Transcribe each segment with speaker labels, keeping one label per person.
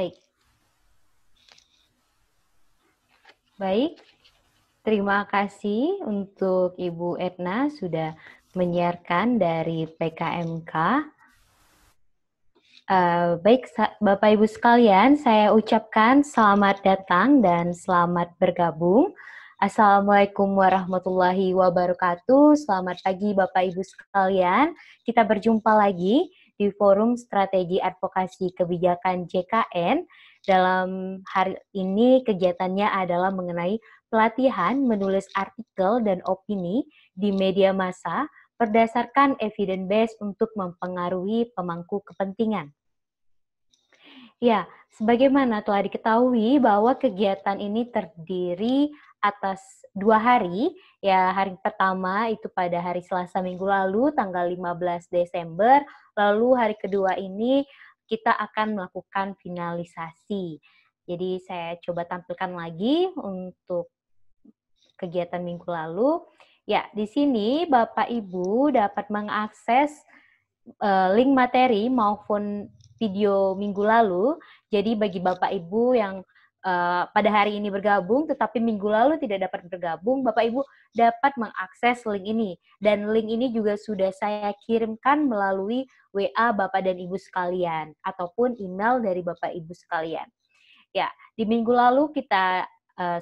Speaker 1: Baik. Baik, terima kasih untuk Ibu Etna sudah menyiarkan dari PKMK. Baik, Bapak Ibu sekalian, saya ucapkan selamat datang dan selamat bergabung. Assalamualaikum warahmatullahi wabarakatuh. Selamat pagi Bapak Ibu sekalian. Kita berjumpa lagi di Forum Strategi Advokasi Kebijakan JKN. Dalam hari ini kegiatannya adalah mengenai pelatihan menulis artikel dan opini di media massa berdasarkan evidence base untuk mempengaruhi pemangku kepentingan. Ya, sebagaimana telah diketahui bahwa kegiatan ini terdiri atas 2 hari, ya hari pertama itu pada hari Selasa minggu lalu, tanggal 15 Desember, lalu hari kedua ini kita akan melakukan finalisasi. Jadi saya coba tampilkan lagi untuk kegiatan minggu lalu. Ya, di sini Bapak Ibu dapat mengakses link materi maupun video minggu lalu. Jadi bagi Bapak Ibu yang pada hari ini bergabung tetapi minggu lalu tidak dapat bergabung, Bapak Ibu dapat mengakses link ini. Dan link ini juga sudah saya kirimkan melalui WA Bapak dan Ibu sekalian ataupun email dari Bapak Ibu sekalian. Ya, di minggu lalu kita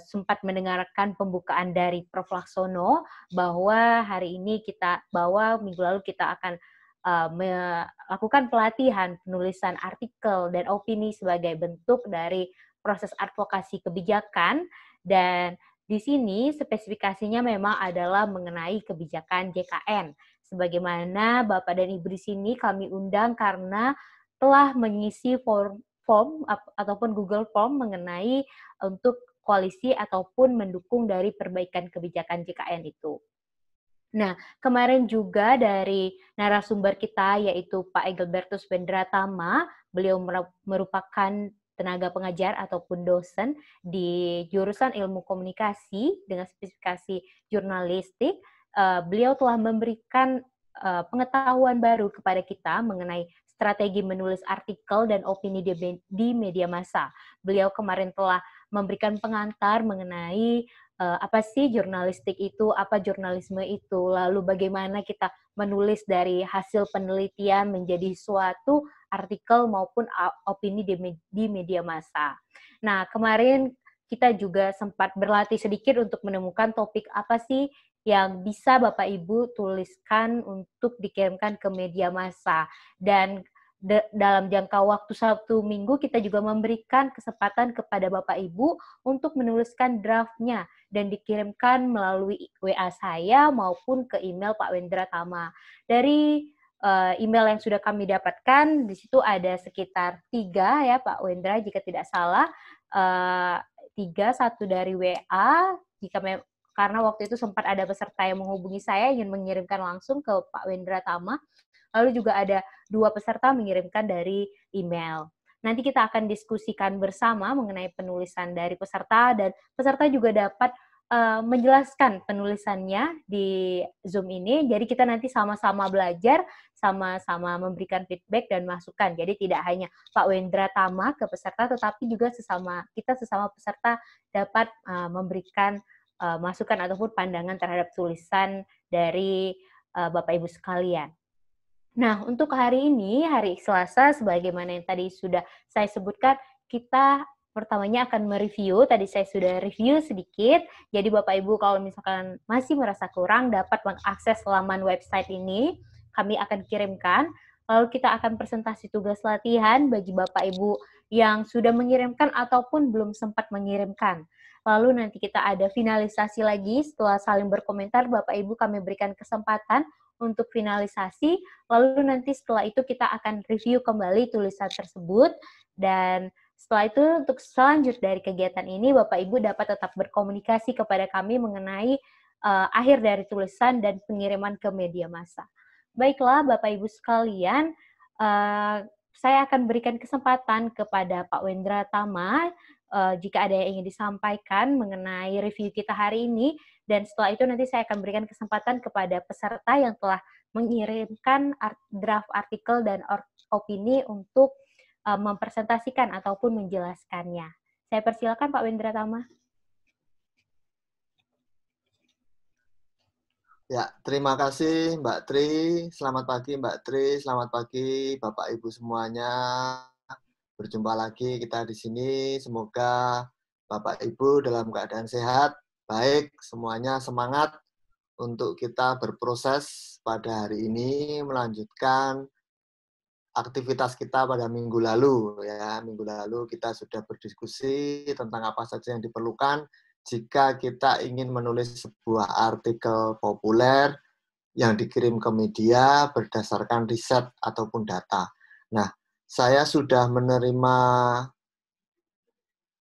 Speaker 1: sempat mendengarkan pembukaan dari Prof. Laksono bahwa minggu lalu kita akan melakukan pelatihan penulisan artikel dan opini sebagai bentuk dari proses advokasi kebijakan, dan di sini spesifikasinya memang adalah mengenai kebijakan JKN. Sebagaimana Bapak dan Ibu di sini kami undang karena telah mengisi form ataupun Google Form mengenai untuk koalisi ataupun mendukung dari perbaikan kebijakan JKN itu. Nah, kemarin juga dari narasumber kita yaitu Pak Egilbertus Wendratama, beliau merupakan tenaga pengajar ataupun dosen di jurusan ilmu komunikasi dengan spesifikasi jurnalistik. Beliau telah memberikan pengetahuan baru kepada kita mengenai strategi menulis artikel dan opini di media massa. Beliau kemarin telah memberikan pengantar mengenai apa sih jurnalistik itu, apa jurnalisme itu, lalu bagaimana kita menulis dari hasil penelitian menjadi suatu artikel maupun opini di media massa. Nah, kemarin kita juga sempat berlatih sedikit untuk menemukan topik apa sih yang bisa Bapak Ibu tuliskan untuk dikirimkan ke media massa. Dan dalam jangka waktu 1 minggu kita juga memberikan kesempatan kepada Bapak Ibu untuk menuliskan draftnya dan dikirimkan melalui WA saya maupun ke email Pak Wendratama. Dari email yang sudah kami dapatkan, di situ ada sekitar 3 ya Pak Wendra, jika tidak salah, 3, 1 dari WA, karena waktu itu sempat ada peserta yang menghubungi saya ingin mengirimkan langsung ke Pak Wendratama. Lalu juga ada 2 peserta mengirimkan dari email. Nanti kita akan diskusikan bersama mengenai penulisan dari peserta, dan peserta juga dapat menjelaskan penulisannya di Zoom ini. Jadi kita nanti sama-sama belajar, sama-sama memberikan feedback dan masukan. Jadi tidak hanya Pak Wendratama ke peserta, tetapi juga sesama peserta dapat memberikan masukan ataupun pandangan terhadap tulisan dari Bapak Ibu sekalian. Nah, untuk hari ini, hari Selasa, sebagaimana yang tadi sudah saya sebutkan, kita pertamanya akan mereview. Tadi saya sudah review sedikit. Jadi Bapak Ibu kalau misalkan masih merasa kurang, dapat mengakses laman website ini. Kami akan kirimkan. Lalu kita akan presentasi tugas latihan bagi Bapak Ibu yang sudah mengirimkan ataupun belum sempat mengirimkan. Lalu nanti kita ada finalisasi lagi. Setelah saling berkomentar, Bapak Ibu kami berikan kesempatan untuk finalisasi, lalu nanti setelah itu kita akan review kembali tulisan tersebut, dan setelah itu untuk selanjut dari kegiatan ini, Bapak Ibu dapat tetap berkomunikasi kepada kami mengenai akhir dari tulisan dan pengiriman ke media massa. Baiklah Bapak Ibu sekalian, saya akan berikan kesempatan kepada Pak Wendratama jika ada yang ingin disampaikan mengenai review kita hari ini, dan setelah itu nanti saya akan berikan kesempatan kepada peserta yang telah mengirimkan draft artikel dan opini untuk mempresentasikan ataupun menjelaskannya. Saya persilakan Pak Wendra Tama.
Speaker 2: Ya, terima kasih Mbak Tri. Selamat pagi Mbak Tri, selamat pagi Bapak Ibu semuanya. Berjumpa lagi kita di sini. Semoga Bapak Ibu dalam keadaan sehat, baik, semuanya semangat untuk kita berproses pada hari ini melanjutkan aktivitas kita pada minggu lalu ya. Minggu lalu kita sudah berdiskusi tentang apa saja yang diperlukan jika kita ingin menulis sebuah artikel populer yang dikirim ke media berdasarkan riset ataupun data. Nah, saya sudah menerima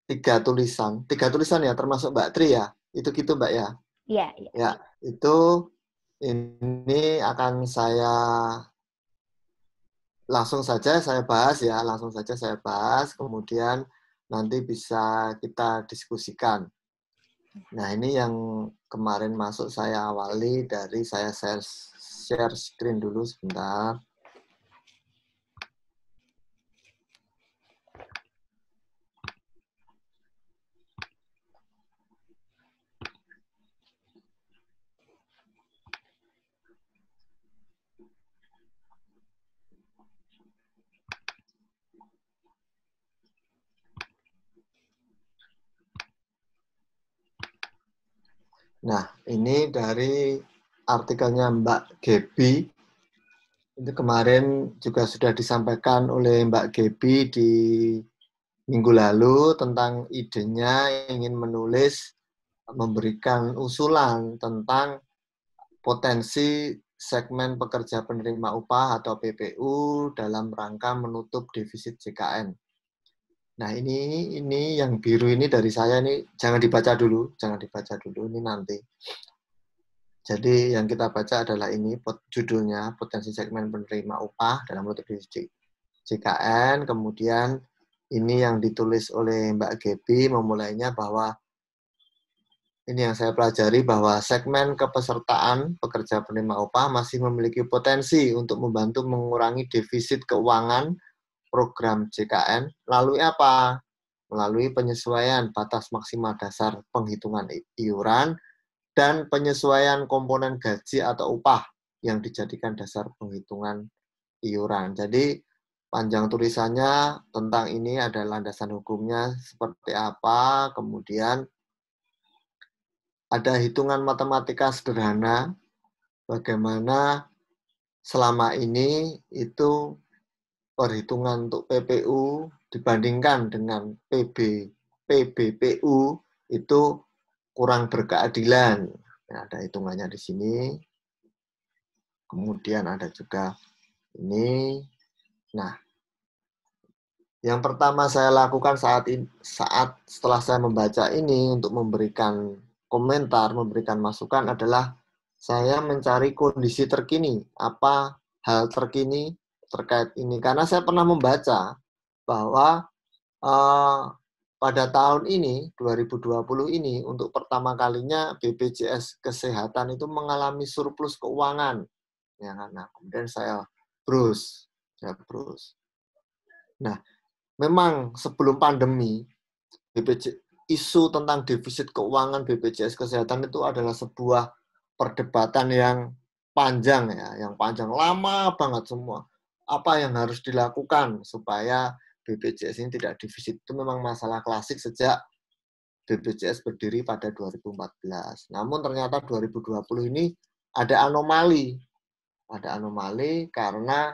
Speaker 2: tiga tulisan ya, termasuk Mbak Tri ya, itu gitu Mbak ya.
Speaker 1: Iya.
Speaker 2: Ya, itu ini akan saya langsung saja saya bahas, kemudian nanti bisa kita diskusikan. Nah, ini yang kemarin masuk saya awali dari saya share screen dulu sebentar. Nah, ini dari artikelnya Mbak Gebi. Itu kemarin juga sudah disampaikan oleh Mbak Gebi di minggu lalu tentang idenya ingin menulis, memberikan usulan tentang potensi segmen pekerja penerima upah atau PPU dalam rangka menutup defisit JKN. Nah, ini yang biru ini dari saya, ini jangan dibaca dulu ini nanti. Jadi yang kita baca adalah ini judulnya potensi segmen penerima upah dalam menutup defisit JKN. Kemudian ini yang ditulis oleh Mbak Gebi memulainya bahwa ini yang saya pelajari bahwa segmen kepesertaan pekerja penerima upah masih memiliki potensi untuk membantu mengurangi defisit keuangan program JKN. Melalui apa? Melalui penyesuaian batas maksimal dasar penghitungan iuran dan penyesuaian komponen gaji atau upah yang dijadikan dasar penghitungan iuran. Jadi panjang tulisannya tentang ini ada landasan hukumnya seperti apa, kemudian ada hitungan matematika sederhana bagaimana selama ini itu perhitungan untuk PPU dibandingkan dengan PBPU itu kurang berkeadilan. Nah, ada hitungannya di sini. Kemudian ada juga ini. Nah, yang pertama saya lakukan saat setelah saya membaca ini untuk memberikan komentar, memberikan masukan adalah saya mencari kondisi terkini, apa hal terkini terkait ini. Karena saya pernah membaca bahwa pada tahun ini, 2020 ini, untuk pertama kalinya BPJS Kesehatan itu mengalami surplus keuangan. Ya, nah, kemudian saya browse. Nah, memang sebelum pandemi, isu tentang defisit keuangan BPJS Kesehatan itu adalah sebuah perdebatan yang panjang ya, lama banget semua. Apa yang harus dilakukan supaya BPJS ini tidak defisit, itu memang masalah klasik sejak BPJS berdiri pada 2014. Namun ternyata 2020 ini ada anomali. Ada anomali karena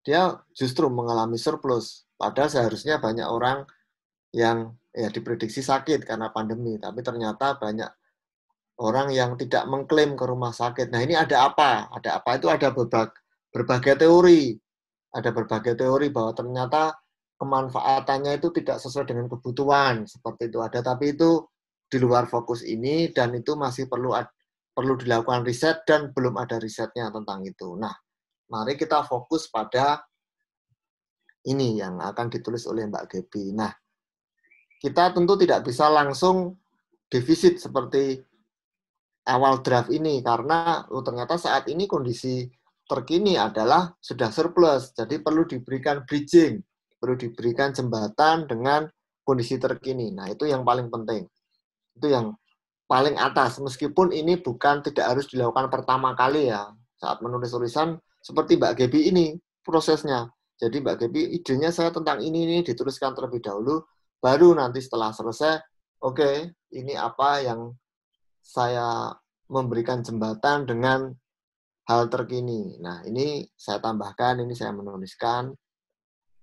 Speaker 2: dia justru mengalami surplus. Padahal seharusnya banyak orang yang ya diprediksi sakit karena pandemi, tapi ternyata banyak orang yang tidak mengklaim ke rumah sakit. Nah, ini ada apa? Ada apa? Itu ada berbagai teori. Ada berbagai teori bahwa ternyata kemanfaatannya itu tidak sesuai dengan kebutuhan, seperti itu ada, tapi itu di luar fokus ini dan itu masih perlu dilakukan riset dan belum ada risetnya tentang itu. Nah, mari kita fokus pada ini yang akan ditulis oleh Mbak Gebi. Nah, kita tentu tidak bisa langsung defisit seperti awal draft ini karena ternyata saat ini kondisi terkini adalah sudah surplus, jadi perlu diberikan bridging, perlu diberikan jembatan dengan kondisi terkini. Nah, itu yang paling penting. Itu yang paling atas, meskipun ini bukan tidak harus dilakukan pertama kali ya, saat menulis tulisan seperti Mbak Gebi ini prosesnya. Jadi Mbak Gebi, idenya saya tentang ini dituliskan terlebih dahulu, baru nanti setelah selesai, oke, ini apa yang saya memberikan jembatan dengan hal terkini. Nah, ini saya tambahkan, ini saya menuliskan.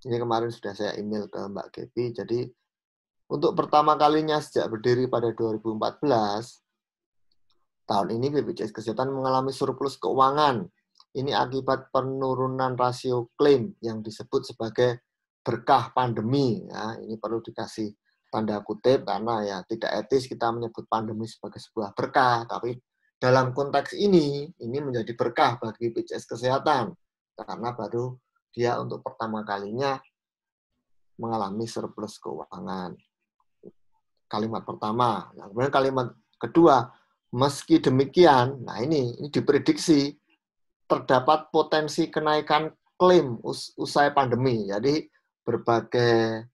Speaker 2: Ini kemarin sudah saya email ke Mbak Gebi. Jadi, untuk pertama kalinya sejak berdiri pada 2014, tahun ini BPJS Kesehatan mengalami surplus keuangan. Ini akibat penurunan rasio klaim yang disebut sebagai berkah pandemi. Ya, ini perlu dikasih tanda kutip karena ya tidak etis kita menyebut pandemi sebagai sebuah berkah, tapi dalam konteks ini menjadi berkah bagi BPJS Kesehatan karena baru dia untuk pertama kalinya mengalami surplus keuangan. Kalimat pertama. Nah, kemudian kalimat kedua, meski demikian, nah ini diprediksi terdapat potensi kenaikan klaim usai pandemi. Jadi berbagai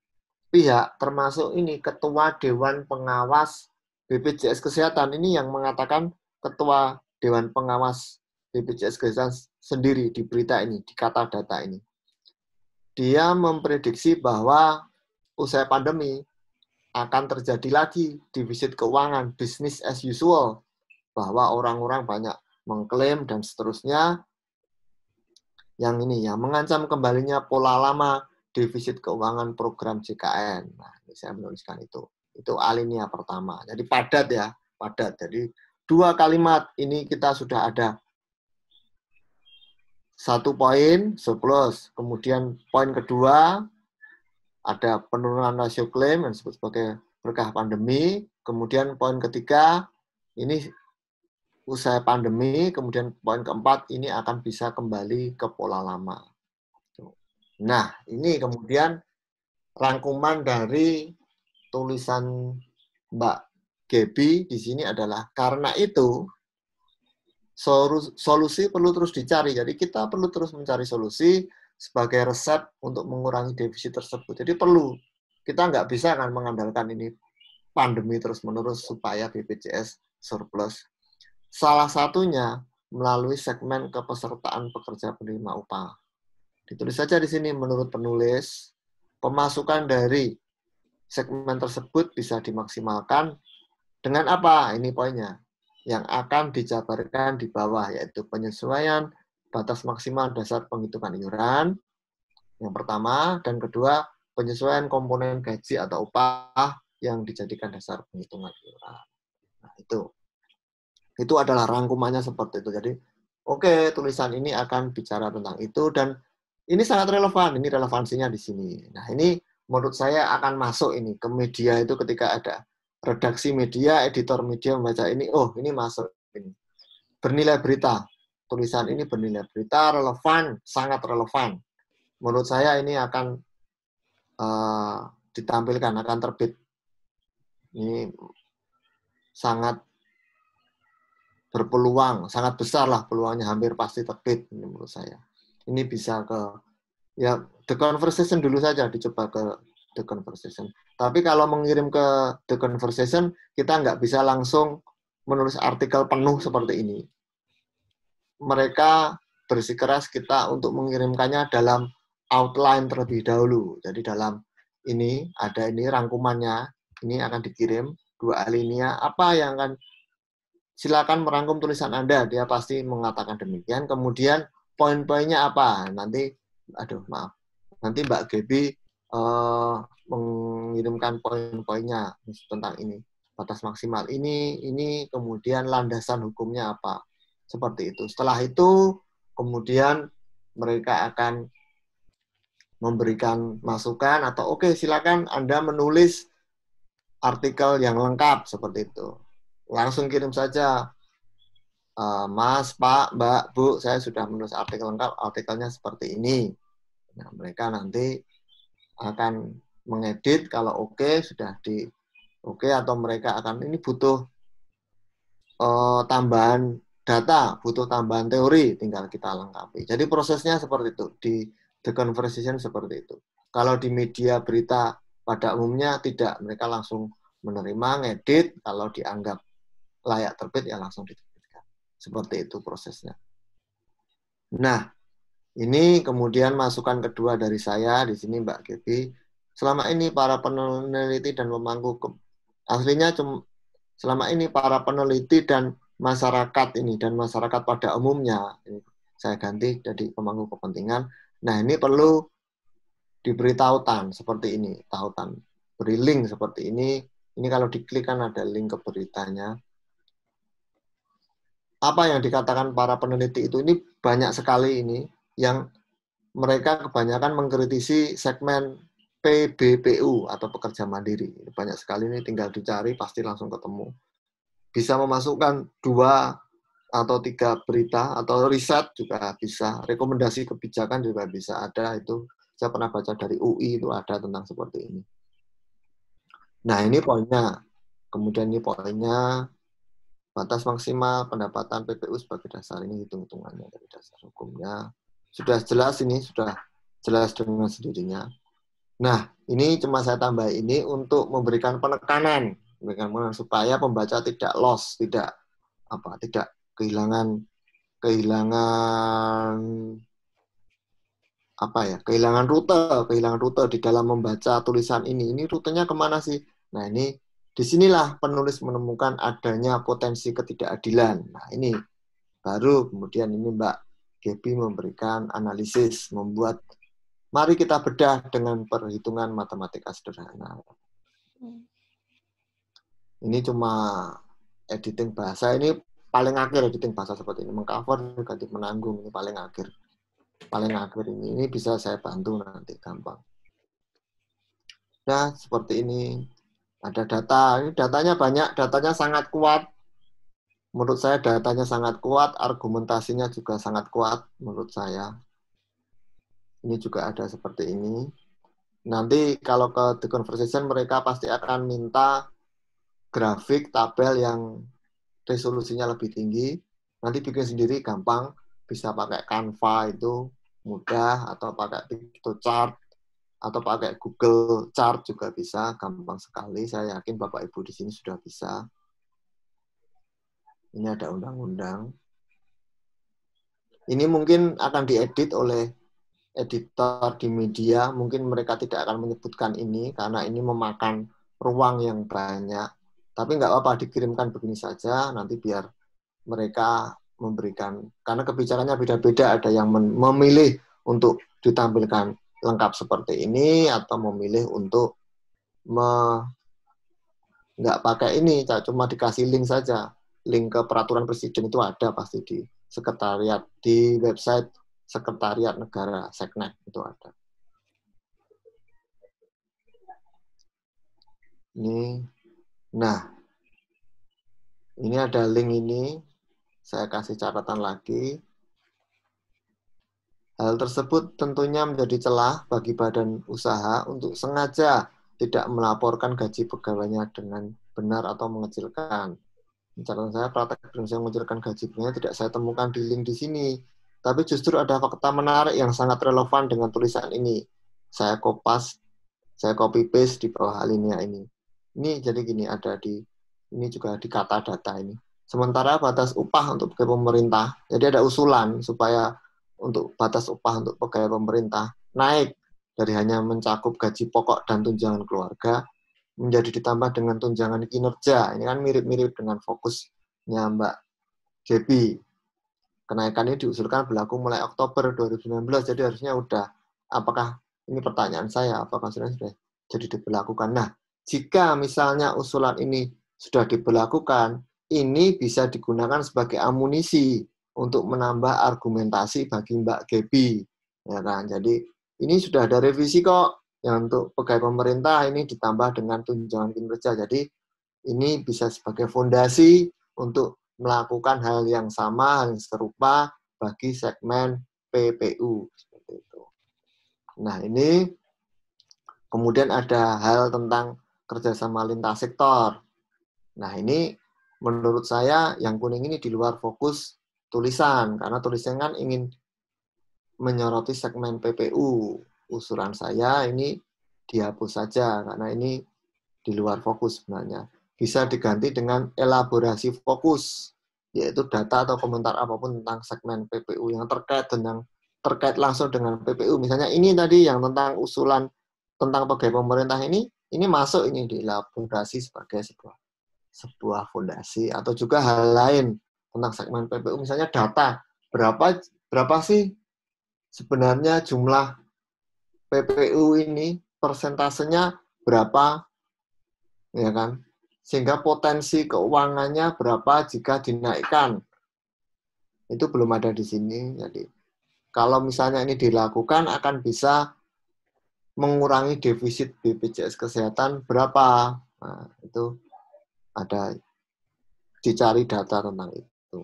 Speaker 2: pihak termasuk ini Ketua Dewan Pengawas BPJS Kesehatan ini yang mengatakan Ketua Dewan Pengawas BPJS Kesehatan sendiri di berita ini, di kata data ini. Dia memprediksi bahwa usai pandemi akan terjadi lagi defisit keuangan, business as usual, bahwa orang-orang banyak mengklaim dan seterusnya. Yang ini yang mengancam kembalinya pola lama defisit keuangan program JKN. Nah, ini saya menuliskan itu. Itu alinea pertama. Jadi padat ya, padat. Jadi dua kalimat ini kita sudah ada. Satu poin surplus, kemudian poin kedua ada penurunan rasio klaim yang disebut sebagai berkah pandemi, kemudian poin ketiga ini usai pandemi, kemudian poin keempat ini akan bisa kembali ke pola lama. Nah, ini kemudian rangkuman dari tulisan Mbak Gebi di sini adalah karena itu solusi perlu terus dicari. Jadi kita perlu terus mencari solusi sebagai resep untuk mengurangi defisit tersebut. Jadi perlu, kita nggak bisa kan mengandalkan ini pandemi terus-menerus supaya BPJS surplus. Salah satunya melalui segmen kepesertaan pekerja penerima upah. Ditulis saja di sini menurut penulis, pemasukan dari segmen tersebut bisa dimaksimalkan dengan apa? Ini poinnya. Yang akan dijabarkan di bawah, yaitu penyesuaian batas maksimal dasar penghitungan iuran, yang pertama, dan kedua, penyesuaian komponen gaji atau upah yang dijadikan dasar penghitungan iuran. Nah, itu adalah rangkumannya seperti itu. Jadi, oke, tulisan ini akan bicara tentang itu, dan ini sangat relevan, ini relevansinya di sini. Nah, ini menurut saya akan masuk ini ke media itu ketika ada redaksi media, editor media membaca ini, oh ini masuk ini. Bernilai berita, tulisan ini bernilai berita, relevan, sangat relevan. Menurut saya ini akan ditampilkan, akan terbit. Ini sangat berpeluang, sangat besar lah peluangnya, hampir pasti terbit ini menurut saya. Ini bisa ke, ya The Conversation dulu saja, dicoba ke The Conversation. Tapi kalau mengirim ke The Conversation, kita nggak bisa langsung menulis artikel penuh seperti ini. Mereka bersikeras kita untuk mengirimkannya dalam outline terlebih dahulu. Jadi dalam ini, ada ini rangkumannya, ini akan dikirim, 2 alinea, apa yang akan, silakan merangkum tulisan Anda, dia pasti mengatakan demikian, kemudian poin-poinnya apa, nanti, nanti Mbak Gebi mengirimkan poin-poinnya tentang ini, batas maksimal ini, kemudian landasan hukumnya apa, seperti itu. Setelah itu, kemudian mereka akan memberikan masukan atau oke, silakan Anda menulis artikel yang lengkap seperti itu. Langsung kirim saja, Mas, Pak, Mbak, Bu, saya sudah menulis artikel lengkap, artikelnya seperti ini. Nah, mereka nanti akan mengedit, kalau oke, sudah oke, atau mereka akan, ini butuh tambahan data, butuh tambahan teori, tinggal kita lengkapi. Jadi prosesnya seperti itu, di The Conversation seperti itu. Kalau di media berita pada umumnya tidak, mereka langsung menerima, ngedit, kalau dianggap layak terbit ya langsung diterbitkan. Seperti itu prosesnya. Nah, ini kemudian masukan kedua dari saya di sini Mbak Gebi. Selama ini para peneliti dan pemangku aslinya selama ini para peneliti dan masyarakat ini dan masyarakat pada umumnya, ini saya ganti jadi pemangku kepentingan. Nah, ini perlu diberi tautan seperti ini, tautan, beri link seperti ini. Ini kalau diklik kan ada link ke beritanya. Apa yang dikatakan para peneliti itu ini banyak sekali ini yang mereka kebanyakan mengkritisi segmen PBPU atau pekerja mandiri. Banyak sekali ini tinggal dicari pasti langsung ketemu. Bisa memasukkan 2 atau 3 berita atau riset juga bisa. Rekomendasi kebijakan juga bisa ada itu. Saya pernah baca dari UI itu ada tentang seperti ini. Nah, ini poinnya. Kemudian ini poinnya, batas maksimal pendapatan PPU sebagai dasar, ini hitung-hitungannya dari dasar hukumnya. Sudah jelas ini, sudah jelas dengan sendirinya. Nah, ini cuma saya tambah ini untuk memberikan penekanan supaya pembaca tidak lost, tidak kehilangan kehilangan rute di dalam membaca tulisan ini. Ini rutenya kemana sih? Nah, ini disinilah penulis menemukan adanya potensi ketidakadilan. Nah, ini baru kemudian ini Mbak Gebi memberikan analisis, mari kita bedah dengan perhitungan matematika sederhana. Ini cuma editing bahasa, ini paling akhir editing bahasa seperti ini. Mengcover, ganti menanggung, ini paling akhir. Paling akhir ini bisa saya bantu nanti, gampang. Nah, seperti ini. Ada data, ini datanya banyak, datanya sangat kuat. Menurut saya datanya sangat kuat, argumentasinya juga sangat kuat menurut saya. Ini juga ada seperti ini. Nanti kalau ke The Conversation mereka pasti akan minta grafik, tabel yang resolusinya lebih tinggi. Nanti bikin sendiri gampang, bisa pakai Canva itu mudah, atau pakai Piktochart, atau pakai Google Chart juga bisa, gampang sekali. Saya yakin Bapak Ibu di sini sudah bisa. Ini ada undang-undang. Ini mungkin akan diedit oleh editor di media, mungkin mereka tidak akan menyebutkan ini, karena ini memakan ruang yang banyak. Tapi nggak apa-apa, dikirimkan begini saja, nanti biar mereka memberikan, karena kebijakannya beda-beda, ada yang memilih untuk ditampilkan lengkap seperti ini, atau memilih untuk nggak pakai ini, cuma dikasih link saja. Link ke peraturan presiden itu ada pasti di sekretariat, di website sekretariat negara, Seknek itu ada. Ini, nah, ini ada link ini, saya kasih catatan lagi. Hal tersebut tentunya menjadi celah bagi badan usaha untuk sengaja tidak melaporkan gaji pegawainya dengan benar atau mengecilkan. Catatan saya, praktek yang mengecilkan gaji pegawainya tidak saya temukan di link di sini. Tapi justru ada fakta menarik yang sangat relevan dengan tulisan ini. Saya copy paste di bawah alinea ini. Ini jadi gini, ini juga di kata data ini. Sementara batas upah untuk pegawai pemerintah, jadi ada usulan supaya untuk batas upah untuk pegawai pemerintah naik dari hanya mencakup gaji pokok dan tunjangan keluarga menjadi ditambah dengan tunjangan kinerja. Ini kan mirip-mirip dengan fokusnya Mbak Gebi. Kenaikan ini diusulkan berlaku mulai Oktober 2019, jadi harusnya apakah ini pertanyaan saya, apakah sudah jadi diberlakukan? Nah, jika misalnya usulan ini sudah diberlakukan, ini bisa digunakan sebagai amunisi untuk menambah argumentasi bagi Mbak Gebi. Ya kan? Jadi ini sudah ada revisi kok, yang untuk pegawai pemerintah ini ditambah dengan tunjangan kinerja. Jadi ini bisa sebagai fondasi untuk melakukan hal yang sama, hal yang serupa bagi segmen PPU. Seperti itu. Nah, ini kemudian ada hal tentang kerjasama lintas sektor. Nah, ini menurut saya yang kuning ini di luar fokus tulisan, karena tulisan kan ingin menyoroti segmen PPU. Usulan saya ini dihapus saja, karena ini di luar fokus sebenarnya. Bisa diganti dengan elaborasi fokus, yaitu data atau komentar apapun tentang segmen PPU yang terkait langsung dengan PPU. Misalnya ini tadi yang tentang usulan tentang pegawai pemerintah ini masuk ini dielaborasi sebagai sebuah fondasi, atau juga hal lain tentang segmen PPU, misalnya data berapa sih sebenarnya jumlah PPU ini, persentasenya berapa, ya kan? Sehingga potensi keuangannya berapa jika dinaikkan. Itu belum ada di sini. Jadi kalau misalnya ini dilakukan akan bisa mengurangi defisit BPJS Kesehatan berapa. Nah, itu ada dicari data tentang itu.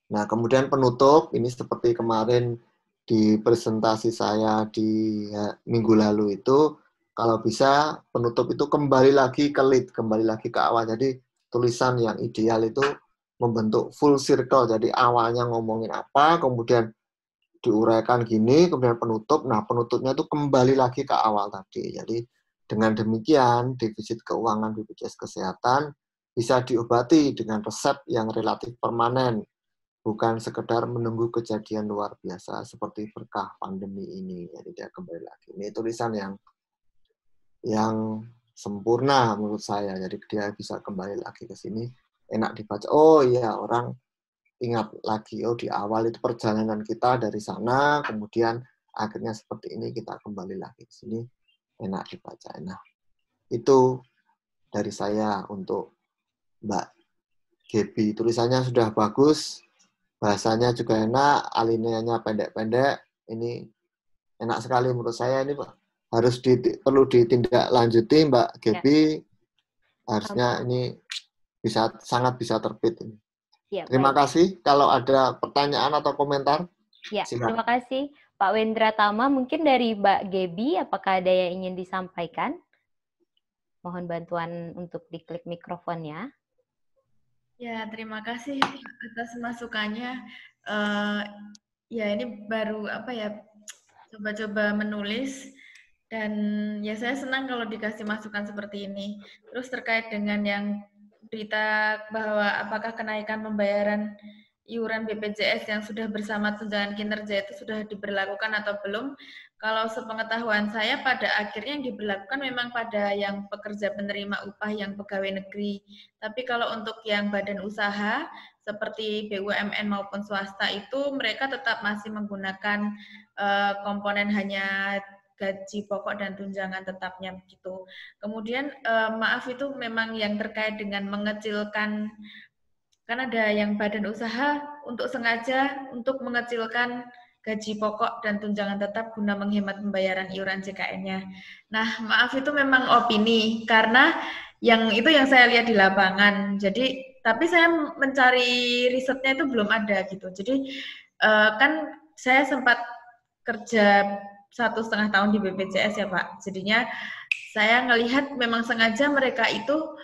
Speaker 2: Nah, kemudian penutup, ini seperti kemarin di presentasi saya di minggu lalu itu, kalau bisa penutup itu kembali lagi ke lead, kembali lagi ke awal. Jadi tulisan yang ideal itu membentuk full circle. Jadi awalnya ngomongin apa, kemudian diuraikan gini, kemudian penutup. Nah, penutupnya itu kembali lagi ke awal tadi. Jadi dengan demikian, defisit keuangan BPJS Kesehatan bisa diobati dengan resep yang relatif permanen, bukan sekedar menunggu kejadian luar biasa seperti berkah pandemi ini. Jadi dia kembali lagi. Ini tulisan yang sempurna menurut saya. Jadi dia bisa kembali lagi ke sini, enak dibaca. Oh iya, orang ingat lagi, oh di awal itu perjalanan kita dari sana, kemudian akhirnya seperti ini, kita kembali lagi ke sini, enak dibaca. Nah, itu dari saya untuk Mbak Gebi. Tulisannya sudah bagus, bahasanya juga enak, alineanya pendek-pendek. Ini enak sekali menurut saya. Ini harus perlu ditindaklanjuti, Mbak Gebi. Harusnya ini sangat bisa terbit ini.
Speaker 1: Ya,
Speaker 2: Terima kasih. Kalau ada pertanyaan atau komentar,
Speaker 1: ya,
Speaker 2: silakan.
Speaker 1: terima kasih Pak Wendra Tama. Mungkin dari Mbak Gebi, apakah ada yang ingin disampaikan? Mohon bantuan untuk diklik mikrofonnya.
Speaker 3: Ya, terima kasih atas masukannya. Ya, ini baru coba-coba menulis, dan ya saya senang kalau dikasih masukan seperti ini. Terus terkait dengan yang berita bahwa apakah kenaikan pembayaran iuran BPJS yang sudah bersama tunjangan kinerja itu sudah diberlakukan atau belum? Kalau sepengetahuan saya, pada akhirnya yang diberlakukan memang pada yang pekerja penerima upah yang pegawai negeri. Tapi kalau untuk yang badan usaha seperti BUMN maupun swasta itu mereka tetap masih menggunakan komponen hanya gaji pokok dan tunjangan tetapnya begitu. Kemudian maaf, itu memang yang terkait dengan mengecilkan, kan ada yang badan usaha sengaja untuk mengecilkan gaji pokok dan tunjangan tetap guna menghemat pembayaran iuran JKN-nya. Nah, maaf, itu memang opini, karena yang saya lihat di lapangan. Jadi, tapi saya mencari risetnya itu belum ada gitu. Jadi, kan saya sempat kerja 1,5 tahun di BPJS ya Pak. Jadinya saya ngelihat memang sengaja mereka itu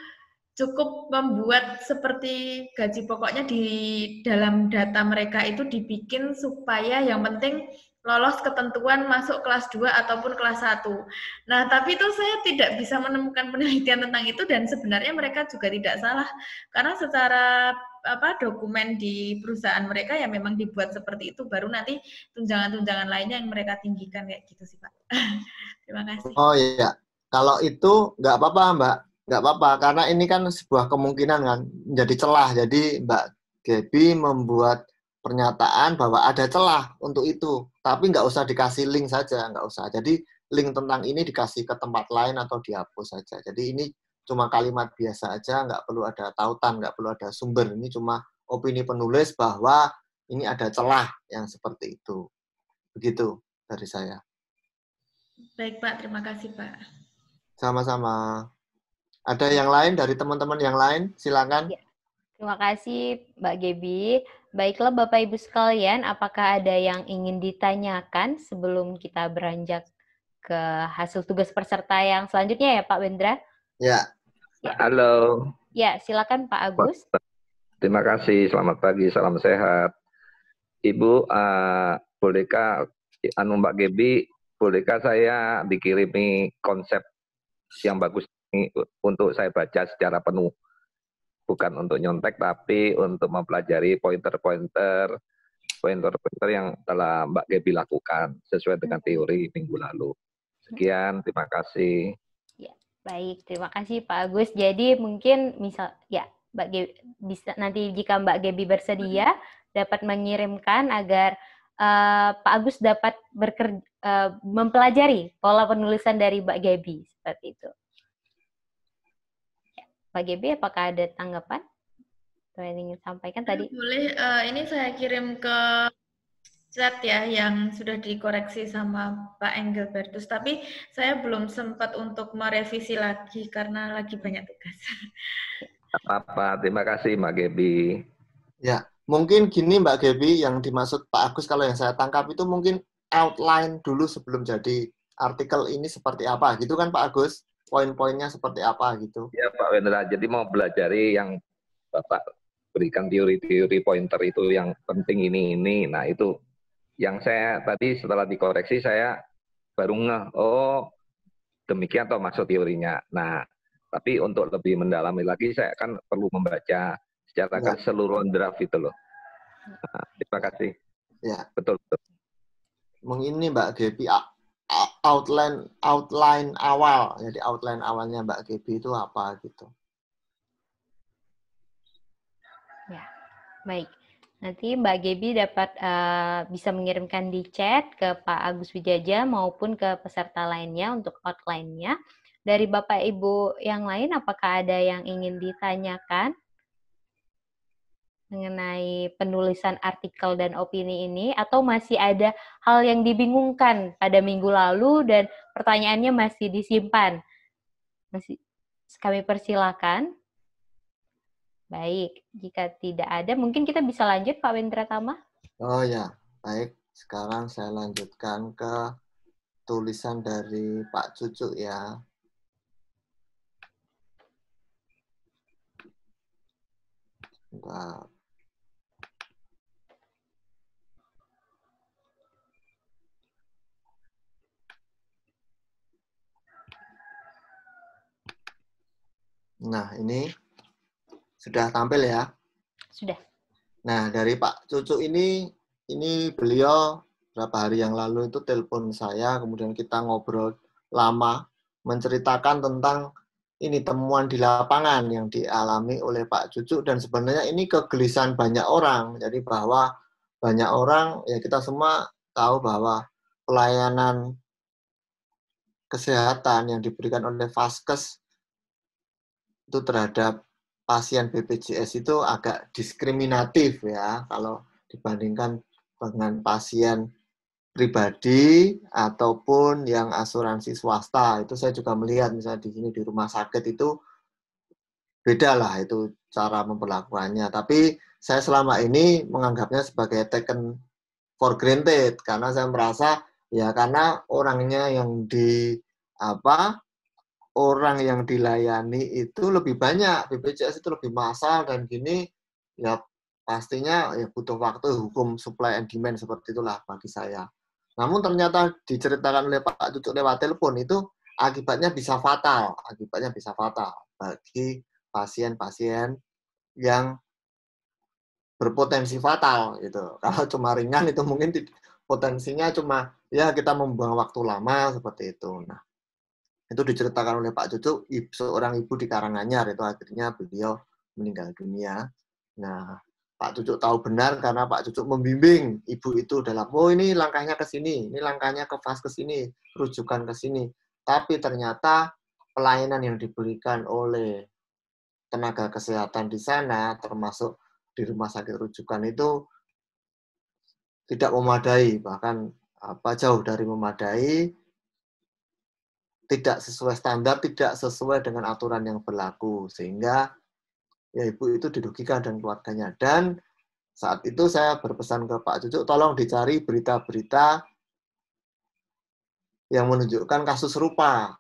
Speaker 3: cukup membuat seperti gaji pokoknya di dalam data mereka itu dibikin supaya yang penting lolos ketentuan masuk kelas 2 ataupun kelas 1. Nah, tapi itu saya tidak bisa menemukan penelitian tentang itu, dan sebenarnya mereka juga tidak salah. Karena secara dokumen di perusahaan mereka ya memang dibuat seperti itu, baru nanti tunjangan-tunjangan lainnya yang mereka tinggikan kayak gitu sih, Pak. Terima kasih.
Speaker 2: Oh iya, kalau itu nggak apa-apa, Mbak. Nggak apa-apa, karena ini kan sebuah kemungkinan kan, menjadi celah. Jadi Mbak Gebi membuat pernyataan bahwa ada celah untuk itu, tapi nggak usah dikasih link saja, nggak usah. Jadi link tentang ini dikasih ke tempat lain atau dihapus saja. Jadi ini cuma kalimat biasa aja, nggak perlu ada tautan, nggak perlu ada sumber. Ini cuma opini penulis bahwa ini ada celah yang seperti itu. Begitu dari saya.
Speaker 3: Baik Pak, terima kasih Pak.
Speaker 2: Sama-sama. Ada yang lain dari teman-teman yang lain? Silakan.
Speaker 1: Ya. Terima kasih Mbak Gebi. Baiklah Bapak Ibu sekalian, apakah ada yang ingin ditanyakan sebelum kita beranjak ke hasil tugas peserta yang selanjutnya ya Pak Wendra?
Speaker 2: Ya.
Speaker 1: Ya.
Speaker 4: Halo.
Speaker 1: Ya, silakan Pak Agus.
Speaker 4: Terima kasih, selamat pagi, salam sehat. Ibu, bolehkah, Mbak Gebi, bolehkah saya dikirimi konsep yang bagus ini untuk saya baca secara penuh? Bukan untuk nyontek, tapi untuk mempelajari pointer-pointer yang telah Mbak Gebi lakukan sesuai dengan teori minggu lalu. Sekian, terima kasih.
Speaker 1: Ya, baik, terima kasih Pak Agus. Jadi mungkin Mbak Gebi, bisa nanti jika Mbak Gebi bersedia dapat mengirimkan agar Pak Agus dapat mempelajari pola penulisan dari Mbak Gebi seperti itu. Ya, Mbak Gebi, apakah ada tanggapan atau yang ingin sampaikan tadi?
Speaker 3: Boleh, ini saya kirim ke chat ya yang sudah dikoreksi sama Pak Engelbertus, tapi saya belum sempat untuk merevisi lagi karena lagi banyak tugas.
Speaker 4: Apa-apa, terima kasih Mbak Gebi.
Speaker 2: Ya, mungkin gini Mbak Gebi, yang dimaksud Pak Agus kalau yang saya tangkap itu mungkin outline dulu sebelum jadi artikel ini seperti apa, gitu kan Pak Agus? Poin-poinnya seperti apa gitu.
Speaker 4: Ya Pak Wendra, jadi mau belajari yang Bapak berikan teori-teori pointer itu yang penting ini. Nah itu yang saya tadi setelah dikoreksi saya baru ngeh, oh demikian toh maksud teorinya. Nah, tapi untuk lebih mendalami lagi saya kan perlu membaca secara keseluruhan draft itu loh. Nah, terima kasih.
Speaker 2: Ya.
Speaker 4: Betul.
Speaker 2: Ini Mbak Gebi outline awal. Jadi outline awalnya Mbak Gebi itu apa gitu.
Speaker 1: Ya, baik. Nanti Mbak Gebi dapat bisa mengirimkan di chat ke Pak Agus Wijaja maupun ke peserta lainnya untuk outline-nya. Dari Bapak Ibu yang lain, apakah ada yang ingin ditanyakan mengenai penulisan artikel dan opini ini, atau masih ada hal yang dibingungkan pada minggu lalu dan pertanyaannya masih disimpan? Kami persilakan. Baik, jika tidak ada, mungkin kita bisa lanjut Pak Wendra Tama.
Speaker 2: Oh ya, baik. Sekarang saya lanjutkan ke tulisan dari Pak Cucu ya. Bentar. Nah, ini sudah tampil ya?
Speaker 1: Sudah.
Speaker 2: Nah, dari Pak Cucu ini beliau beberapa hari yang lalu itu telepon saya, kemudian kita ngobrol lama, menceritakan tentang ini temuan di lapangan yang dialami oleh Pak Cucu, dan sebenarnya ini kegelisahan banyak orang. Jadi bahwa banyak orang, ya kita semua tahu bahwa pelayanan kesehatan yang diberikan oleh Vaskes itu terhadap pasien BPJS itu agak diskriminatif ya kalau dibandingkan dengan pasien pribadi ataupun yang asuransi swasta. Itu saya juga melihat misalnya di sini di rumah sakit itu beda lah itu cara memperlakukannya. Tapi saya selama ini menganggapnya sebagai taken for granted karena saya merasa ya karena orangnya yang orang yang dilayani itu lebih banyak, BPJS itu lebih massal dan gini, ya pastinya ya butuh waktu, hukum supply and demand seperti itulah bagi saya. Namun ternyata diceritakan oleh Pak Cucuk lewat telepon itu akibatnya bisa fatal bagi pasien-pasien yang berpotensi fatal gitu. Kalau cuma ringan itu mungkin potensinya cuma ya kita membuang waktu lama seperti itu. Nah, itu diceritakan oleh Pak Cucuk, seorang ibu di Karanganyar, itu akhirnya beliau meninggal dunia. Nah, Pak Cucuk tahu benar karena Pak Cucuk membimbing ibu itu dalam, oh ini langkahnya ke sini, ini langkahnya ke Vaskes sini, rujukan ke sini. Tapi ternyata pelayanan yang diberikan oleh tenaga kesehatan di sana, termasuk di rumah sakit rujukan itu tidak memadai, bahkan jauh dari memadai, tidak sesuai standar, tidak sesuai dengan aturan yang berlaku, sehingga ya ibu itu dirugikan dan keluarganya. Dan saat itu saya berpesan ke Pak Cucuk, tolong dicari berita-berita yang menunjukkan kasus serupa.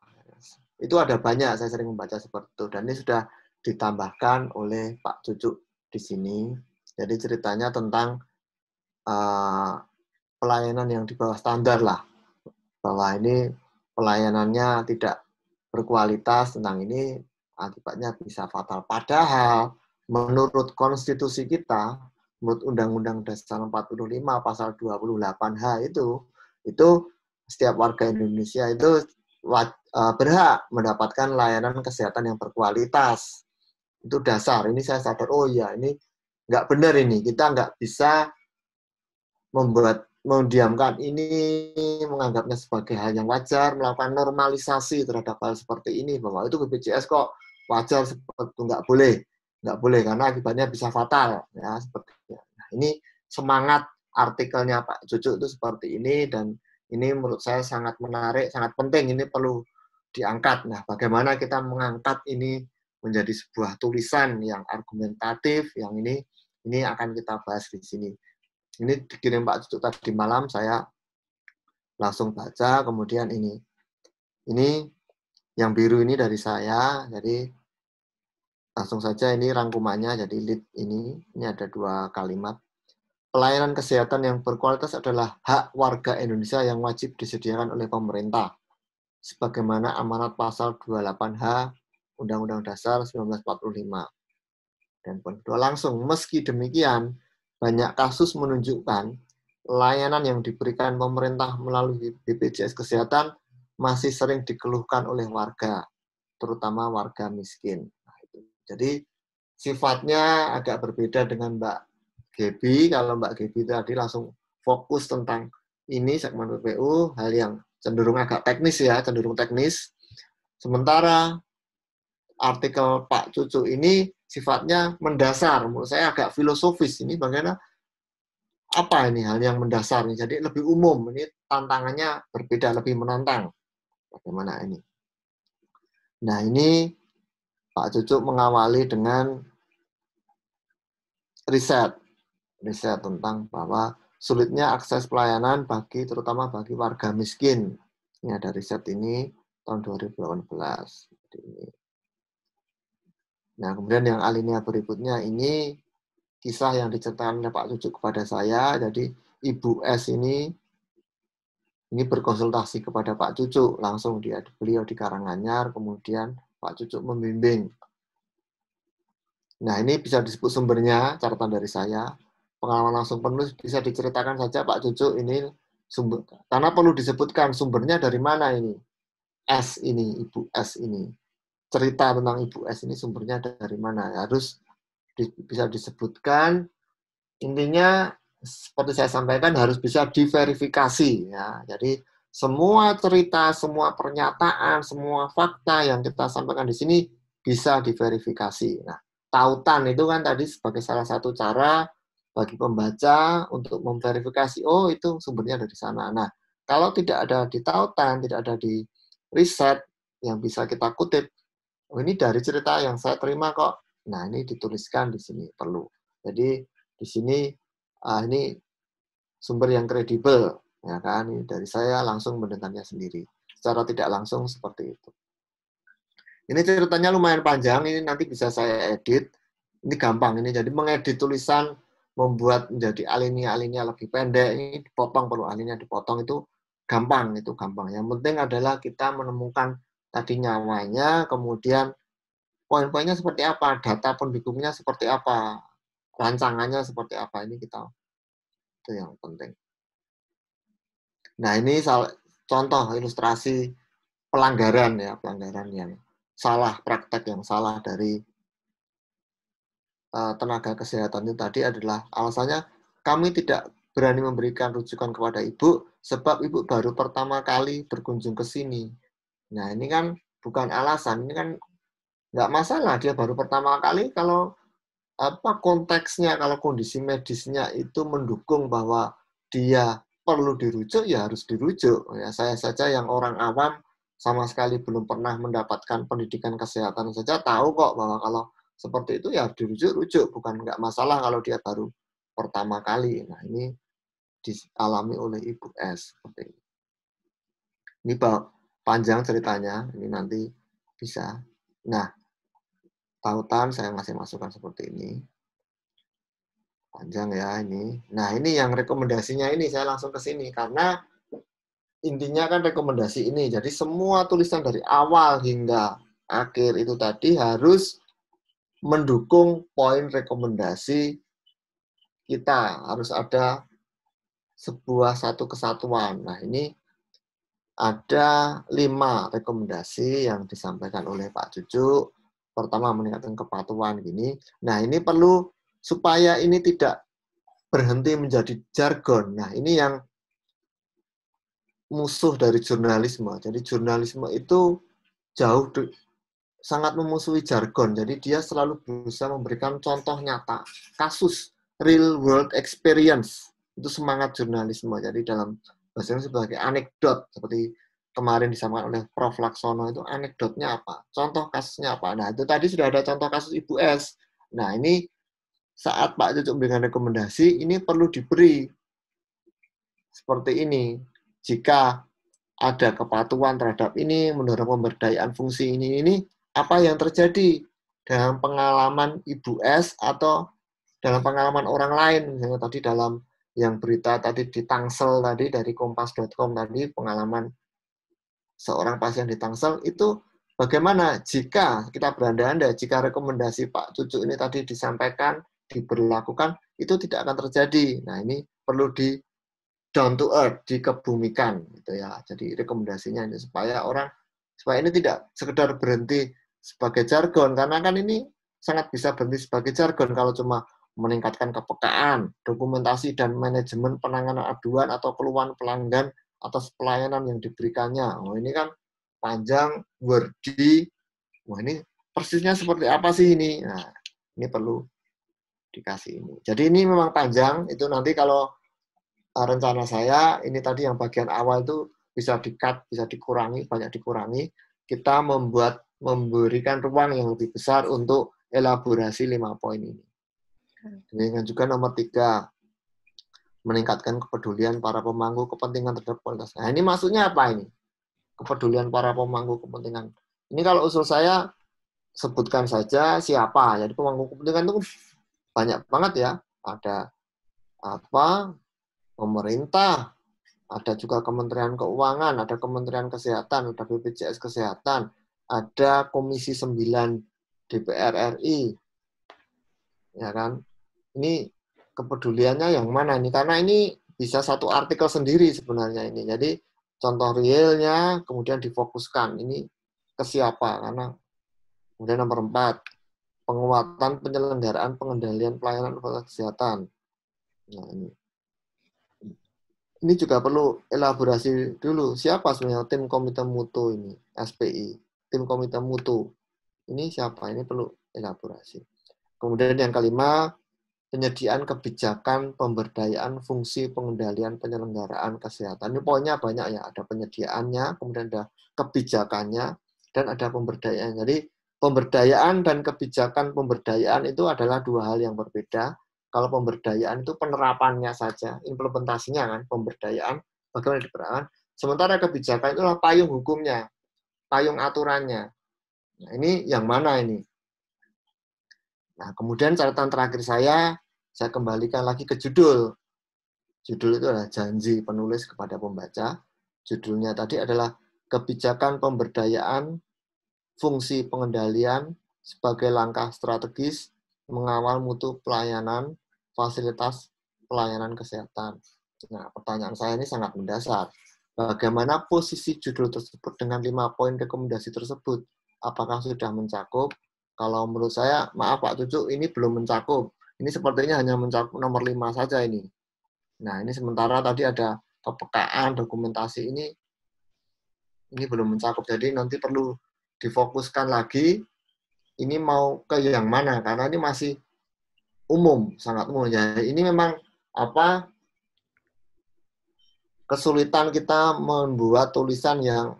Speaker 2: Itu ada banyak, saya sering membaca seperti itu, dan ini sudah ditambahkan oleh Pak Cucuk di sini. Jadi ceritanya tentang pelayanan yang di bawah standar lah, bahwa ini pelayanannya tidak berkualitas, tentang ini akibatnya bisa fatal. Padahal menurut konstitusi kita, menurut Undang-Undang Dasar 45 pasal 28H itu setiap warga Indonesia itu berhak mendapatkan layanan kesehatan yang berkualitas. Itu dasar. Ini saya sadar, oh ya ini nggak benar ini. Kita nggak bisa mendiamkan ini, menganggapnya sebagai hal yang wajar, melakukan normalisasi terhadap hal seperti ini, bahwa itu BPJS kok wajar, seperti itu nggak boleh karena akibatnya bisa fatal, ya seperti itu. Nah, ini semangat artikelnya Pak Cucuk itu seperti ini, dan ini menurut saya sangat menarik, sangat penting, ini perlu diangkat. Nah, bagaimana kita mengangkat ini menjadi sebuah tulisan yang argumentatif, yang ini akan kita bahas di sini. Ini dikirim Pak Cucuk tadi malam, saya langsung baca, kemudian ini yang biru ini dari saya, jadi langsung saja ini rangkumannya, jadi lead ini ada 2 kalimat. Pelayanan kesehatan yang berkualitas adalah hak warga Indonesia yang wajib disediakan oleh pemerintah, sebagaimana amanat pasal 28H Undang-Undang Dasar 1945. Dan poin kedua, langsung, meski demikian, banyak kasus menunjukkan layanan yang diberikan pemerintah melalui BPJS Kesehatan masih sering dikeluhkan oleh warga, terutama warga miskin. Nah, itu. Jadi sifatnya agak berbeda dengan Mbak Gebi. Kalau Mbak Gebi tadi langsung fokus tentang ini segmen PPU, hal yang cenderung agak teknis ya, cenderung teknis. Sementara artikel Pak Cucuk ini sifatnya mendasar, menurut saya agak filosofis. Ini bagaimana, apa ini hal yang mendasar, jadi lebih umum, ini tantangannya berbeda, lebih menantang. Bagaimana ini? Nah, ini Pak Cucuk mengawali dengan riset tentang bahwa sulitnya akses pelayanan terutama bagi warga miskin. Ini ada riset ini tahun 2018. Nah, kemudian yang alinea berikutnya ini kisah yang diceritakan oleh Pak Cucuk kepada saya. Jadi Ibu S ini berkonsultasi kepada Pak Cucuk, langsung beliau di Karanganyar, kemudian Pak Cucuk membimbing. Nah, ini bisa disebut sumbernya, catatan dari saya. Pengalaman langsung penulis bisa diceritakan saja Pak Cucuk ini sumber, karena perlu disebutkan sumbernya dari mana ini. S ini, Ibu S ini. Cerita tentang Ibu S ini sumbernya dari mana. Harus bisa disebutkan. Intinya seperti saya sampaikan harus bisa diverifikasi ya. Jadi semua cerita, semua pernyataan, semua fakta yang kita sampaikan di sini bisa diverifikasi. Nah, tautan itu kan tadi sebagai salah satu cara bagi pembaca untuk memverifikasi, oh itu sumbernya dari sana. Nah, kalau tidak ada di tautan, tidak ada di riset yang bisa kita kutip, oh ini dari cerita yang saya terima kok. Nah, ini dituliskan di sini perlu. Jadi di sini ini sumber yang kredibel, ya kan? Ini dari saya langsung mendengarnya sendiri. Secara tidak langsung seperti itu. Ini ceritanya lumayan panjang, ini nanti bisa saya edit. Ini gampang ini, jadi mengedit tulisan, membuat menjadi alinea lebih pendek, ini dipotong, perlu alinea dipotong, itu gampang. Yang penting adalah kita menemukan tadi nyawanya, kemudian poin-poinnya seperti apa, data pendukungnya seperti apa, rancangannya seperti apa, ini itu yang penting. Nah, ini contoh ilustrasi pelanggaran yang salah, praktek yang salah dari tenaga kesehatan itu tadi adalah alasannya kami tidak berani memberikan rujukan kepada ibu sebab ibu baru pertama kali berkunjung ke sini. Nah, ini kan bukan alasan, ini kan nggak masalah dia baru pertama kali kalau konteksnya, kalau kondisi medisnya itu mendukung bahwa dia perlu dirujuk, ya harus dirujuk. Ya, saya saja yang orang awam sama sekali belum pernah mendapatkan pendidikan kesehatan saja tahu kok bahwa kalau seperti itu ya dirujuk-rujuk, bukan nggak masalah kalau dia baru pertama kali. Nah, ini dialami oleh Ibu S. Seperti ini. Ini panjang ceritanya, ini nanti bisa. Nah, tautan saya masih masukkan seperti ini. Panjang ya ini. Nah, ini yang rekomendasinya ini saya langsung ke sini karena intinya kan rekomendasi ini. Jadi semua tulisan dari awal hingga akhir itu tadi harus mendukung poin rekomendasi kita. Harus ada sebuah satu kesatuan. Nah, ini ada 5 rekomendasi yang disampaikan oleh Pak Cucu. Pertama, meningkatkan kepatuhan gini. Nah, ini perlu supaya ini tidak berhenti menjadi jargon. Nah, ini yang musuh dari jurnalisme. Jadi jurnalisme itu sangat memusuhi jargon. Jadi dia selalu berusaha memberikan contoh nyata, kasus, real world experience. Itu semangat jurnalisme. Jadi dalam bahasa sebagai anekdot, seperti kemarin disampaikan oleh Prof. Laksono, itu anekdotnya apa? Contoh kasusnya apa? Nah, itu tadi sudah ada contoh kasus Ibu S. Nah, ini saat Pak Cucu memberikan rekomendasi, ini perlu diberi seperti ini. Jika ada kepatuhan terhadap ini, mendorong pemberdayaan fungsi ini, apa yang terjadi dalam pengalaman Ibu S atau dalam pengalaman orang lain, misalnya tadi dalam yang berita tadi di Tangsel tadi dari kompas.com tadi, pengalaman seorang pasien di Tangsel, itu bagaimana jika kita berandai-andai, jika rekomendasi Pak Cucu ini tadi disampaikan, diberlakukan, itu tidak akan terjadi. Nah, ini perlu di down to earth, dikebumikan gitu ya. Jadi rekomendasinya ini supaya ini tidak sekedar berhenti sebagai jargon, karena kan ini sangat bisa berhenti sebagai jargon kalau cuma meningkatkan kepekaan, dokumentasi dan manajemen penanganan aduan atau keluhan pelanggan atas pelayanan yang diberikannya. Oh, ini kan panjang, wordy. Wah, ini persisnya seperti apa sih ini? Nah, ini perlu dikasih ini. Jadi ini memang panjang, itu nanti kalau rencana saya, ini tadi yang bagian awal itu bisa di-cut, bisa dikurangi, banyak dikurangi. Kita memberikan ruang yang lebih besar untuk elaborasi 5 poin ini. Demikian juga nomor 3, meningkatkan kepedulian para pemangku kepentingan terhadap kualitas. Nah, ini maksudnya apa ini? Kepedulian para pemangku kepentingan. Ini kalau usul saya, sebutkan saja siapa. Jadi pemangku kepentingan itu banyak banget ya. Ada pemerintah, ada juga Kementerian Keuangan, ada Kementerian Kesehatan, ada BPJS Kesehatan, ada Komisi 9 DPR RI. Ya kan? Ini kepeduliannya yang mana ini? Karena ini bisa satu artikel sendiri sebenarnya ini. Jadi contoh realnya kemudian difokuskan. Ini ke siapa? Karena kemudian nomor 4, penguatan penyelenggaraan pengendalian pelayanan kesehatan. Nah, ini juga perlu elaborasi dulu. Siapa sebenarnya tim komite mutu ini? SPI. Tim komite mutu. Ini siapa? Ini perlu elaborasi. Kemudian yang kelima, penyediaan kebijakan pemberdayaan fungsi pengendalian penyelenggaraan kesehatan. Ini poinnya banyak ya, ada penyediaannya, kemudian ada kebijakannya, dan ada pemberdayaan. Jadi pemberdayaan dan kebijakan pemberdayaan itu adalah 2 hal yang berbeda. Kalau pemberdayaan itu penerapannya saja, implementasinya kan, pemberdayaan, bagaimana diperlakukan. Sementara kebijakan itu adalah payung hukumnya, payung aturannya. Nah, ini yang mana ini? Nah, kemudian catatan terakhir saya kembalikan lagi ke judul. Judul itu adalah janji penulis kepada pembaca. Judulnya tadi adalah kebijakan pemberdayaan fungsi pengendalian sebagai langkah strategis mengawal mutu pelayanan fasilitas pelayanan kesehatan. Nah, pertanyaan saya ini sangat mendasar. Bagaimana posisi judul tersebut dengan 5 poin rekomendasi tersebut? Apakah sudah mencakup? Kalau menurut saya, maaf Pak Cucu, ini belum mencakup. Ini sepertinya hanya mencakup nomor 5 saja ini. Nah, ini sementara tadi ada kepekaan, dokumentasi ini belum mencakup. Jadi nanti perlu difokuskan lagi, ini mau ke yang mana, karena ini masih umum, sangat umum. Jadi ini memang kesulitan kita membuat tulisan yang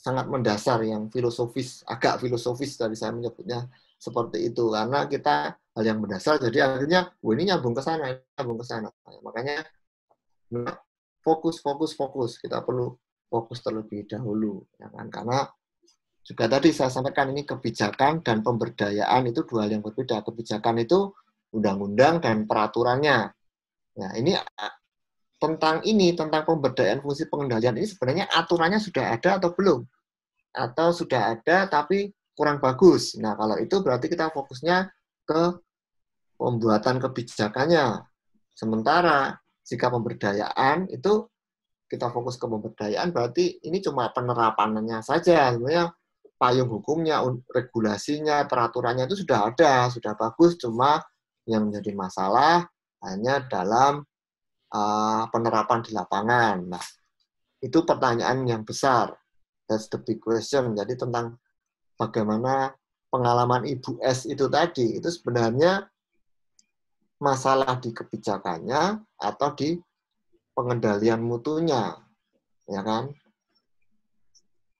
Speaker 2: sangat mendasar, yang filosofis, agak filosofis tadi saya menyebutnya seperti itu, karena kita hal yang mendasar, jadi akhirnya ini nyambung ke sana, makanya fokus, kita perlu fokus terlebih dahulu, ya kan? Karena juga tadi saya sampaikan ini kebijakan dan pemberdayaan itu 2 hal yang berbeda. Kebijakan itu undang-undang dan peraturannya. Nah, tentang pemberdayaan fungsi pengendalian ini sebenarnya aturannya sudah ada atau belum? Atau sudah ada tapi kurang bagus. Nah, kalau itu berarti kita fokusnya ke pembuatan kebijakannya. Sementara jika pemberdayaan itu kita fokus ke pemberdayaan, berarti ini cuma penerapannya saja. Sebenarnya payung hukumnya, regulasinya, peraturannya itu sudah ada, sudah bagus, cuma yang menjadi masalah hanya dalam penerapan di lapangan. Nah, itu pertanyaan yang besar. That's the big question. Jadi tentang bagaimana pengalaman Ibu S itu tadi, itu sebenarnya masalah di kebijakannya atau di pengendalian mutunya, ya kan?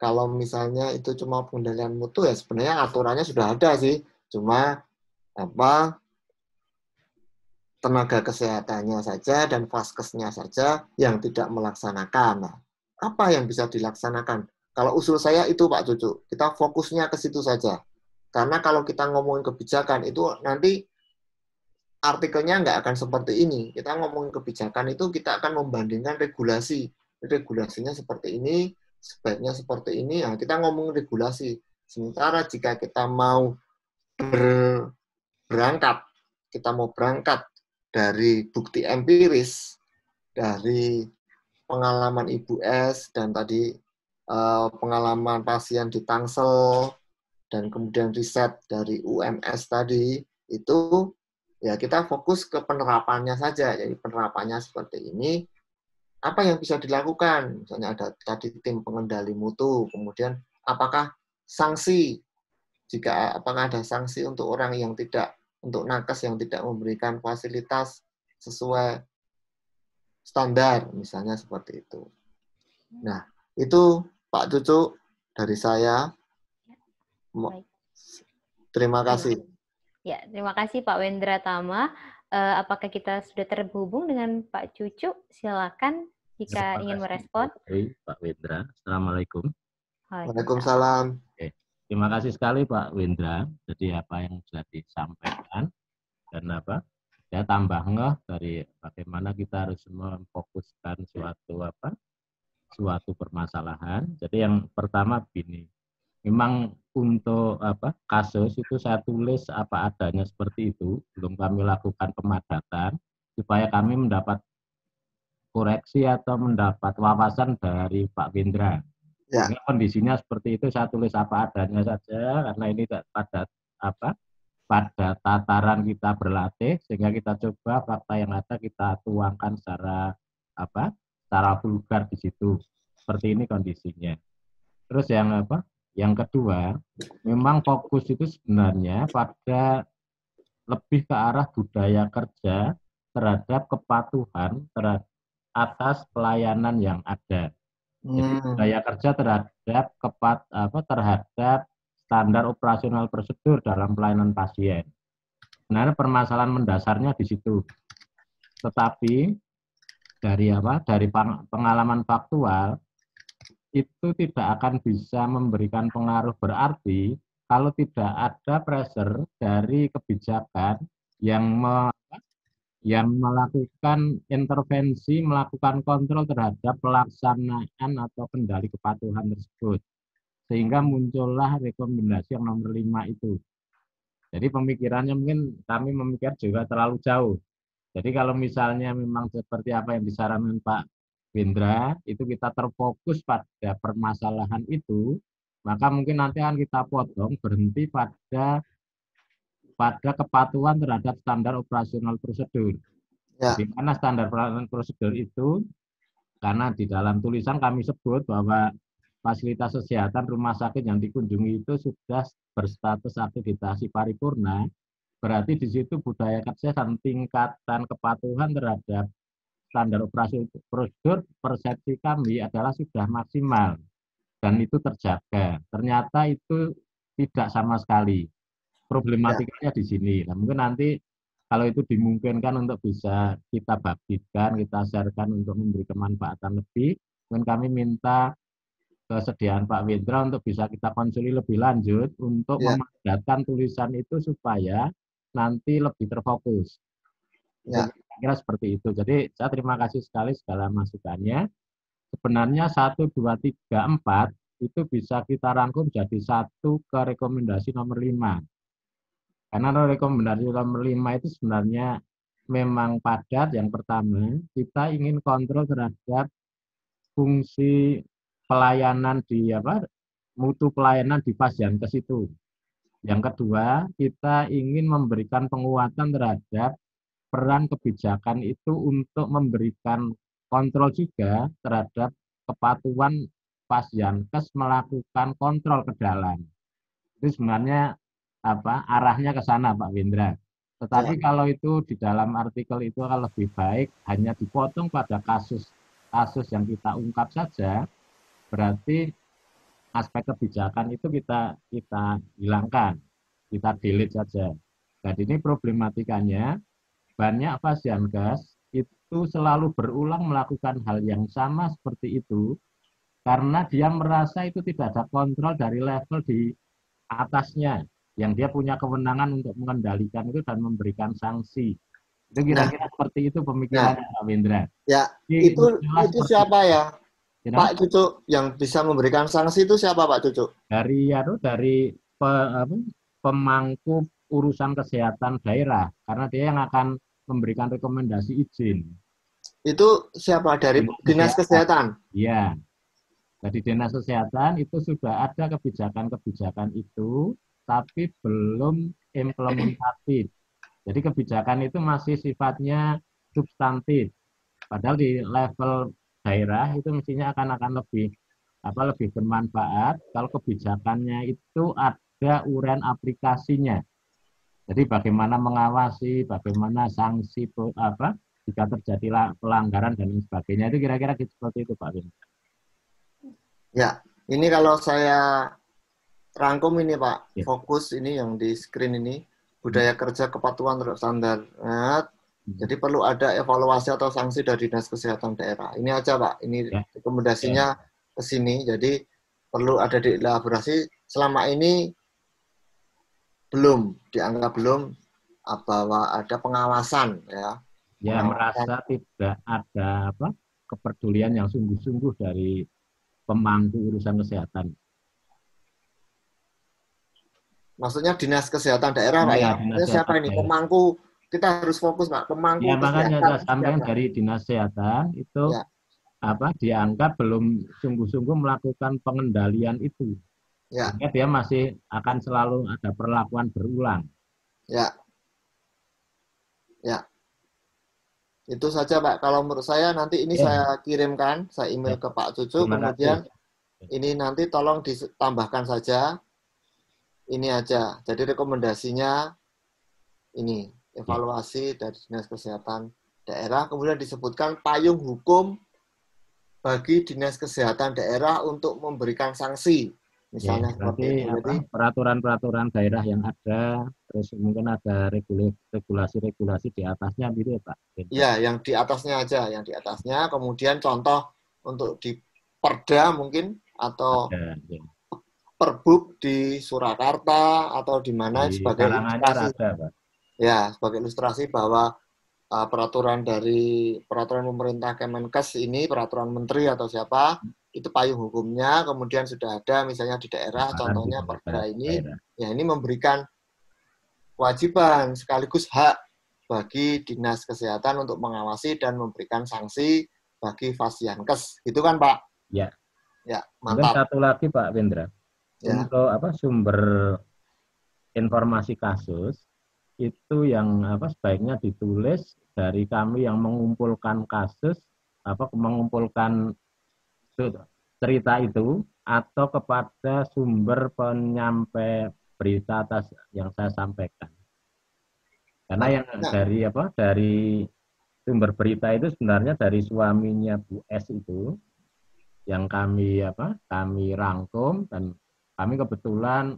Speaker 2: Kalau misalnya itu cuma pengendalian mutu ya sebenarnya aturannya sudah ada sih, cuma tenaga kesehatannya saja dan vaskesnya saja yang tidak melaksanakan. Nah, apa yang bisa dilaksanakan? Kalau usul saya itu Pak Cucu, kita fokusnya ke situ saja. Karena kalau kita ngomongin kebijakan itu nanti artikelnya nggak akan seperti ini. Kita ngomongin kebijakan itu kita akan membandingkan regulasi. Regulasinya seperti ini, sebaiknya seperti ini. Nah, kita ngomongin regulasi. Sementara jika kita mau berangkat dari bukti empiris, dari pengalaman Ibu S, dan tadi pengalaman pasien di Tangsel, dan kemudian riset dari UMS tadi, itu ya kita fokus ke penerapannya saja. Jadi penerapannya seperti ini, apa yang bisa dilakukan? Misalnya ada tadi tim pengendali mutu, kemudian apakah sanksi, apakah ada sanksi untuk orang yang tidak, untuk nakes yang tidak memberikan fasilitas sesuai standar, misalnya seperti itu. Nah, itu Pak Cucu dari saya. Terima kasih.
Speaker 1: Ya, terima kasih Pak Wendra Tama. Apakah kita sudah terhubung dengan Pak Cucu? Silakan jika ingin merespon.
Speaker 5: Pak Wendra, Assalamualaikum.
Speaker 2: Waalaikumsalam.
Speaker 5: Oke. Terima kasih sekali Pak Wendra. Jadi apa yang sudah disampaikan dan saya tambah dari bagaimana kita harus memfokuskan suatu permasalahan. Jadi yang pertama begini. Memang untuk kasus itu saya tulis apa adanya seperti itu, belum kami lakukan pemadatan supaya kami mendapat koreksi atau mendapat wawasan dari Pak Wendra.
Speaker 2: Ya.
Speaker 5: Kondisinya seperti itu, saya tulis apa adanya saja karena ini pada tataran kita berlatih, sehingga kita coba fakta yang ada kita tuangkan secara vulgar di situ. Seperti ini kondisinya. Terus yang kedua, memang fokus itu sebenarnya pada lebih ke arah budaya kerja terhadap kepatuhan atas pelayanan yang ada. Jadi budaya kerja terhadap terhadap standar operasional prosedur dalam pelayanan pasien. Sebenarnya permasalahan mendasarnya di situ. Tetapi dari pengalaman faktual itu tidak akan bisa memberikan pengaruh berarti kalau tidak ada pressure dari kebijakan yang melakukan intervensi, melakukan kontrol terhadap pelaksanaan atau kendali kepatuhan tersebut. Sehingga muncullah rekomendasi yang nomor 5 itu. Jadi pemikirannya mungkin kami memikir juga terlalu jauh. Jadi kalau misalnya memang seperti apa yang disarankan Pak Wendra, itu kita terfokus pada permasalahan itu, maka mungkin nanti akan kita potong berhenti pada kepatuhan terhadap standar operasional prosedur.
Speaker 2: Ya.
Speaker 5: Di mana standar operasional prosedur itu, karena di dalam tulisan kami sebut bahwa fasilitas kesehatan rumah sakit yang dikunjungi itu sudah berstatus akreditasi paripurna, berarti di situ budaya kerja dan tingkatan kepatuhan terhadap standar operasi prosedur persepsi kami adalah sudah maksimal dan itu terjaga. Ternyata itu tidak sama sekali. Problematikanya di sini. Nah, mungkin nanti kalau itu dimungkinkan untuk bisa kita bagikan, kita sharekan untuk memberi kemanfaatan lebih, mungkin kami minta kesediaan Pak Wendra untuk bisa kita konsuli lebih lanjut untuk memadatkan tulisan itu supaya nanti lebih terfokus.
Speaker 2: Ya.
Speaker 5: Kira seperti itu. Jadi saya terima kasih sekali segala masukannya. Sebenarnya 1, 2, 3, 4 itu bisa kita rangkum jadi satu ke rekomendasi nomor 5. Karena rekomendasi nomor 5 itu sebenarnya memang padat. Yang pertama, kita ingin kontrol terhadap fungsi pelayanan di mutu pelayanan di Pasyankes itu. Yang kedua, kita ingin memberikan penguatan terhadap peran kebijakan itu untuk memberikan kontrol juga terhadap kepatuhan Pasyankes melakukan kontrol ke dalam. Itu sebenarnya arahnya ke sana, Pak Windra. Tetapi kalau itu di dalam artikel itu akan lebih baik hanya dipotong pada kasus yang kita ungkap saja, berarti aspek kebijakan itu kita hilangkan, kita delete saja. Jadi ini problematikanya banyak Pasyankes itu selalu berulang melakukan hal yang sama seperti itu karena dia merasa itu tidak ada kontrol dari level di atasnya yang dia punya kewenangan untuk mengendalikan itu dan memberikan sanksi. Itu kira-kira seperti itu pemikirannya Pak Windra.
Speaker 2: Ya, itu siapa ya? Pak Cucuk yang bisa memberikan sanksi itu siapa Pak Cucuk?
Speaker 5: Dari pemangku urusan kesehatan daerah, karena dia yang akan memberikan rekomendasi izin.
Speaker 2: Itu siapa? Dari Dinas Kesehatan?
Speaker 5: Iya. Jadi Dinas Kesehatan itu sudah ada kebijakan-kebijakan itu, tapi belum implementatif. Jadi kebijakan itu masih sifatnya substantif. Padahal di level daerah itu mestinya akan lebih bermanfaat kalau kebijakannya itu ada uraian aplikasinya. Jadi bagaimana mengawasi, bagaimana sanksi jika terjadi pelanggaran dan lain sebagainya, itu kira-kira seperti itu Pak Win. Ya,
Speaker 2: ini kalau saya rangkum ini Pak, fokus ini yang di screen ini, budaya kerja kepatuhan terhadap standar. Jadi perlu ada evaluasi atau sanksi dari Dinas Kesehatan daerah. Ini aja Pak, ini rekomendasinya ke sini. Jadi perlu ada dielaborasi. Selama ini dianggap belum bahwa ada pengawasan ya.
Speaker 5: Ya, merasa tidak ada kepedulian yang sungguh-sungguh dari pemangku urusan kesehatan.
Speaker 2: Maksudnya Dinas Kesehatan daerah Pak ya? Siapa ini? Pemangku. Kita harus fokus Pak, pemangku.
Speaker 5: Ya, makanya saya sampaikan dari Dinas Kesehatan itu dianggap belum sungguh-sungguh melakukan pengendalian itu. Ya. Sehingga dia masih akan selalu ada perlakuan berulang.
Speaker 2: Ya. Ya. Itu saja Pak. Kalau menurut saya nanti ini saya kirimkan, saya email ke Pak Cucuk, kemudian ini nanti tolong ditambahkan saja. Ini aja. Jadi rekomendasinya ini. Evaluasi dari Dinas Kesehatan daerah, kemudian disebutkan payung hukum bagi Dinas Kesehatan daerah untuk memberikan sanksi, misalnya seperti
Speaker 5: peraturan-peraturan daerah yang ada, terus mungkin ada regulasi-regulasi di atasnya gitu ya Pak?
Speaker 2: Iya, yang di atasnya aja, yang di atasnya, kemudian contoh untuk di Perda mungkin, atau Perbub di Surakarta, atau di mana sebagai ilustrasi. Ya, sebagai ilustrasi bahwa peraturan pemerintah Kemenkes ini, peraturan menteri atau siapa, itu payung hukumnya, kemudian sudah ada misalnya di daerah, contohnya Perda ini, ya ini memberikan kewajiban sekaligus hak bagi Dinas Kesehatan untuk mengawasi dan memberikan sanksi bagi Pasyankes. Gitu kan Pak?
Speaker 5: Ya.
Speaker 2: Ya, mantap.
Speaker 5: Mungkin satu lagi Pak Windra. Ya. Untuk sumber informasi kasus, itu yang sebaiknya ditulis dari kami yang mengumpulkan kasus, mengumpulkan cerita itu, atau kepada sumber penyampai berita atas yang saya sampaikan. Karena yang dari sumber berita itu sebenarnya dari suaminya Bu S itu yang kami rangkum, dan kami kebetulan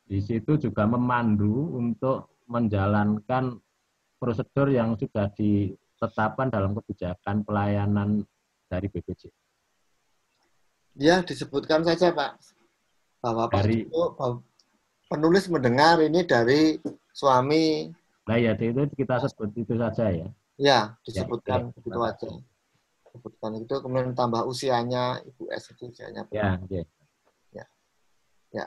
Speaker 5: di situ juga memandu untuk menjalankan prosedur yang sudah ditetapkan dalam kebijakan pelayanan dari BPJS.
Speaker 2: Ya, disebutkan saja Pak, bahwa Pak Cucuk, penulis mendengar ini dari suami
Speaker 5: Nah ya itu kita sebut itu saja ya.
Speaker 2: Ya,
Speaker 5: Ya,
Speaker 2: disebutkan
Speaker 5: oke.
Speaker 2: begitu aja. Sebutkan itu, kemudian tambah usianya, Ibu S itu usianya berapa.
Speaker 5: Ya, oke.
Speaker 2: Ya, ya.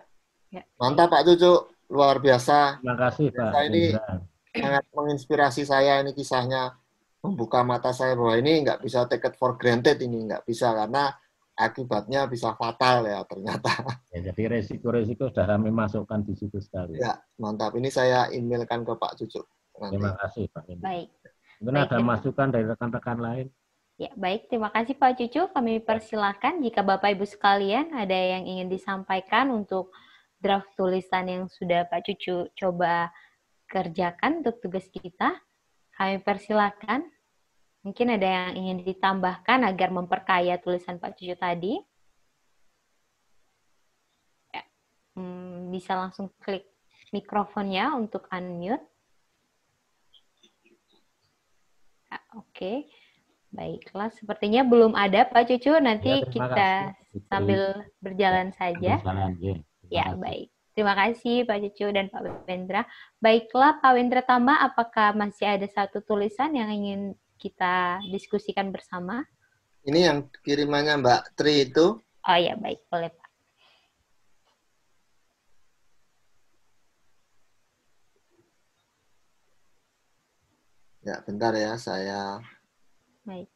Speaker 1: Ya.
Speaker 2: Mantap Pak Cucu, luar biasa.
Speaker 5: Terima kasih Pak
Speaker 2: Ini
Speaker 5: Hendra.
Speaker 2: sangat menginspirasi saya, ini kisahnya membuka mata saya bahwa ini nggak bisa take it for granted, ini nggak bisa karena akibatnya bisa fatal ya ternyata.
Speaker 5: Ya, jadi resiko-resiko sudah kami masukkan di situ sekali.
Speaker 2: Ya, mantap. Ini saya emailkan ke Pak Cucu nanti.
Speaker 5: Terima kasih Pak Hendra.
Speaker 1: Baik.
Speaker 5: Mungkin ada masukan dari rekan-rekan lain.
Speaker 1: Ya, baik. Terima kasih Pak Cucu. Kami persilahkan jika Bapak Ibu sekalian ada yang ingin disampaikan untuk draft tulisan yang sudah Pak Cucu coba kerjakan untuk tugas kita. Kami persilahkan. Mungkin ada yang ingin ditambahkan agar memperkaya tulisan Pak Cucu tadi. Ya. Bisa langsung klik mikrofonnya untuk unmute. Ya, oke. Baiklah, sepertinya belum ada Pak Cucu. Nanti
Speaker 5: Ya,
Speaker 1: kita sambil berjalan saja. Ya, baik. Terima kasih Pak Cucu dan Pak Wendra. Baiklah Pak Wendra Tama, apakah masih ada satu tulisan yang ingin kita diskusikan bersama?
Speaker 2: Ini yang kirimannya Mbak Tri itu.
Speaker 1: Oh ya, baik. Boleh Pak.
Speaker 2: Ya, bentar ya, saya...
Speaker 1: Baik.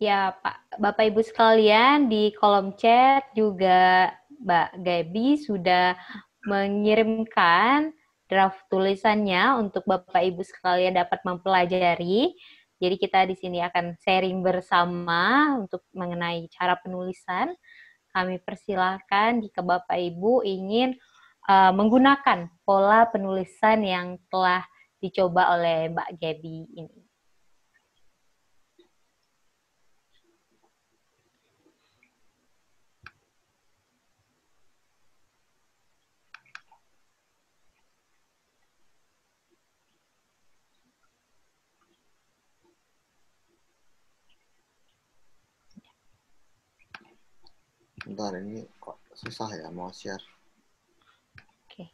Speaker 1: Ya, Pak, Bapak Ibu sekalian, di kolom chat juga Mbak Gaby sudah mengirimkan draft tulisannya untuk Bapak Ibu sekalian dapat mempelajari. Jadi kita di sini akan sharing bersama untuk mengenai cara penulisan. Kami persilahkan jika Bapak Ibu ingin menggunakan pola penulisan yang telah dicoba oleh Mbak Gaby ini.
Speaker 2: Bentar, ini kok susah ya mau share.
Speaker 1: Oke.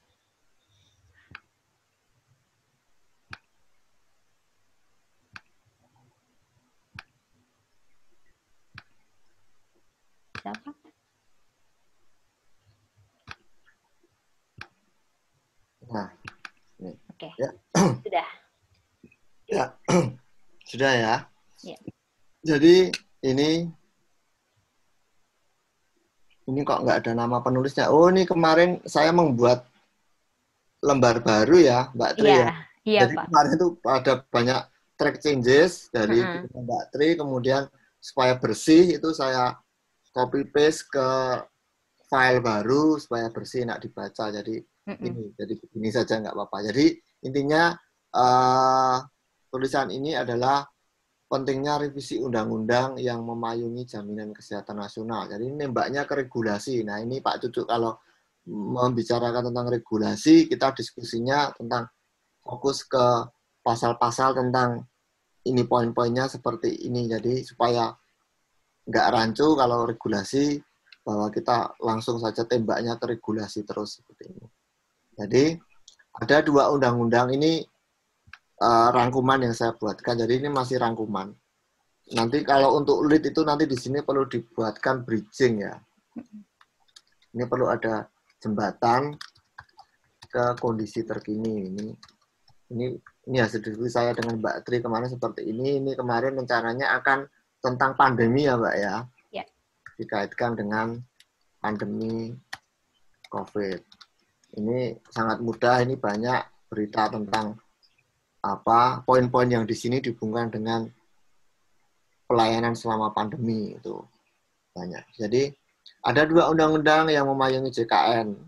Speaker 1: Siapa?
Speaker 2: Nah, ini.
Speaker 1: Oke.
Speaker 2: Ya.
Speaker 1: Sudah.
Speaker 2: Ya, sudah ya.
Speaker 1: Ya.
Speaker 2: Jadi ini kok nggak ada nama penulisnya. Oh, ini kemarin saya membuat lembar baru ya, Mbak Tri ya.
Speaker 1: Iya,
Speaker 2: Jadi
Speaker 1: Pak.
Speaker 2: kemarin itu ada banyak track changes dari Mbak Tri, kemudian supaya bersih itu saya copy paste ke file baru supaya bersih, enak dibaca. Jadi ini saja nggak apa-apa. Jadi intinya tulisan ini adalah pentingnya revisi undang-undang yang memayungi jaminan kesehatan nasional. Jadi ini nembaknya ke regulasi. Nah ini Pak Cucu kalau membicarakan tentang regulasi, kita diskusinya tentang fokus ke pasal-pasal tentang ini poin-poinnya seperti ini. Jadi supaya nggak rancu kalau regulasi, bahwa kita langsung saja tembaknya ke regulasi terus seperti ini. Jadi ada 2 undang-undang ini rangkuman yang saya buatkan. Jadi ini masih rangkuman. Nanti kalau untuk lead itu nanti di sini perlu dibuatkan bridging ya. Ini perlu ada jembatan ke kondisi terkini. Ini hasil diskusi saya dengan Mbak Tri kemarin seperti ini. Ini kemarin rencananya akan tentang pandemi ya Mbak ya.
Speaker 1: Ya.
Speaker 2: Dikaitkan dengan pandemi COVID. Ini sangat mudah. Ini banyak berita tentang poin-poin yang di sini dihubungkan dengan pelayanan selama pandemi itu banyak. Jadi ada 2 undang-undang yang memayungi JKN.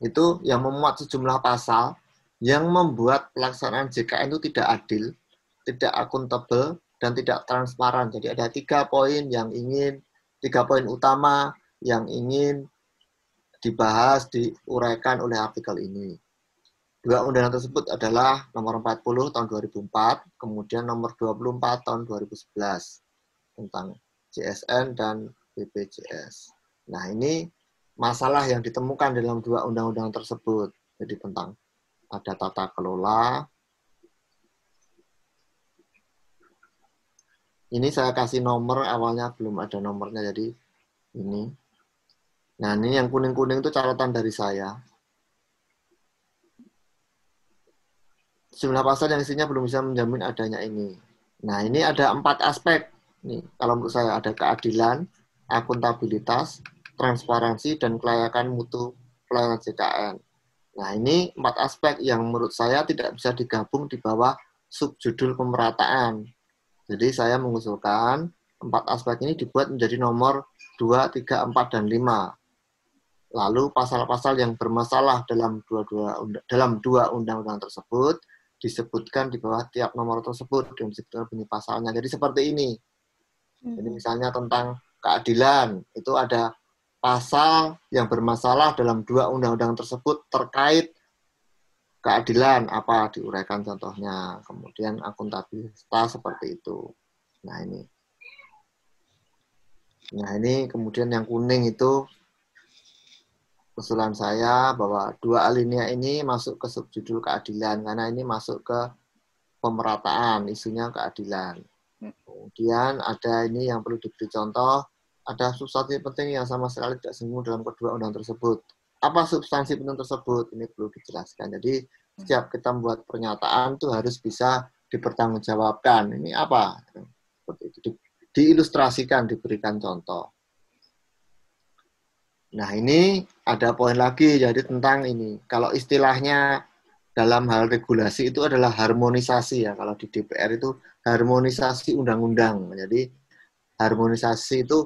Speaker 2: Itu yang memuat sejumlah pasal yang membuat pelaksanaan JKN itu tidak adil, tidak akuntabel, dan tidak transparan. Jadi ada 3 poin utama yang ingin dibahas, diuraikan oleh artikel ini. 2 undang-undang tersebut adalah nomor 40 tahun 2004, kemudian nomor 24 tahun 2011 tentang JSN dan BPJS. Nah, ini masalah yang ditemukan dalam 2 undang-undang tersebut. Jadi tentang ada tata kelola. Ini saya kasih nomor, awalnya belum ada nomornya, jadi ini. Nah, ini yang kuning-kuning itu catatan dari saya. Jumlah pasal yang isinya belum bisa menjamin adanya ini. Nah, ini ada 4 aspek. Nih, kalau menurut saya ada keadilan, akuntabilitas, transparansi, dan kelayakan mutu pelayanan JKN. Nah, ini 4 aspek yang menurut saya tidak bisa digabung di bawah subjudul pemerataan. Jadi saya mengusulkan 4 aspek ini dibuat menjadi nomor 2, 3, 4, dan 5. Lalu pasal-pasal yang bermasalah dalam dua undang-undang tersebut disebutkan di bawah tiap nomor tersebut dan disebutkan bunyi pasalnya. Jadi seperti ini. Jadi misalnya tentang keadilan, itu ada pasal yang bermasalah dalam 2 undang-undang tersebut terkait keadilan, apa diuraikan contohnya. Kemudian akuntabilitas seperti itu. Nah ini kemudian yang kuning itu usulan saya bahwa 2 alinea ini masuk ke subjudul keadilan karena ini masuk ke pemerataan, isunya keadilan. Kemudian ada ini yang perlu diberi contoh, ada substansi penting yang sama sekali tidak singgung dalam kedua undang tersebut. Apa substansi penting tersebut? Ini perlu dijelaskan. Jadi setiap kita membuat pernyataan itu harus bisa dipertanggungjawabkan. Ini apa? Seperti itu. Diilustrasikan, diberikan contoh. Nah, ini ada poin lagi, jadi tentang ini. Kalau istilahnya dalam hal regulasi itu adalah harmonisasi ya. Kalau di DPR itu harmonisasi undang-undang. Jadi harmonisasi itu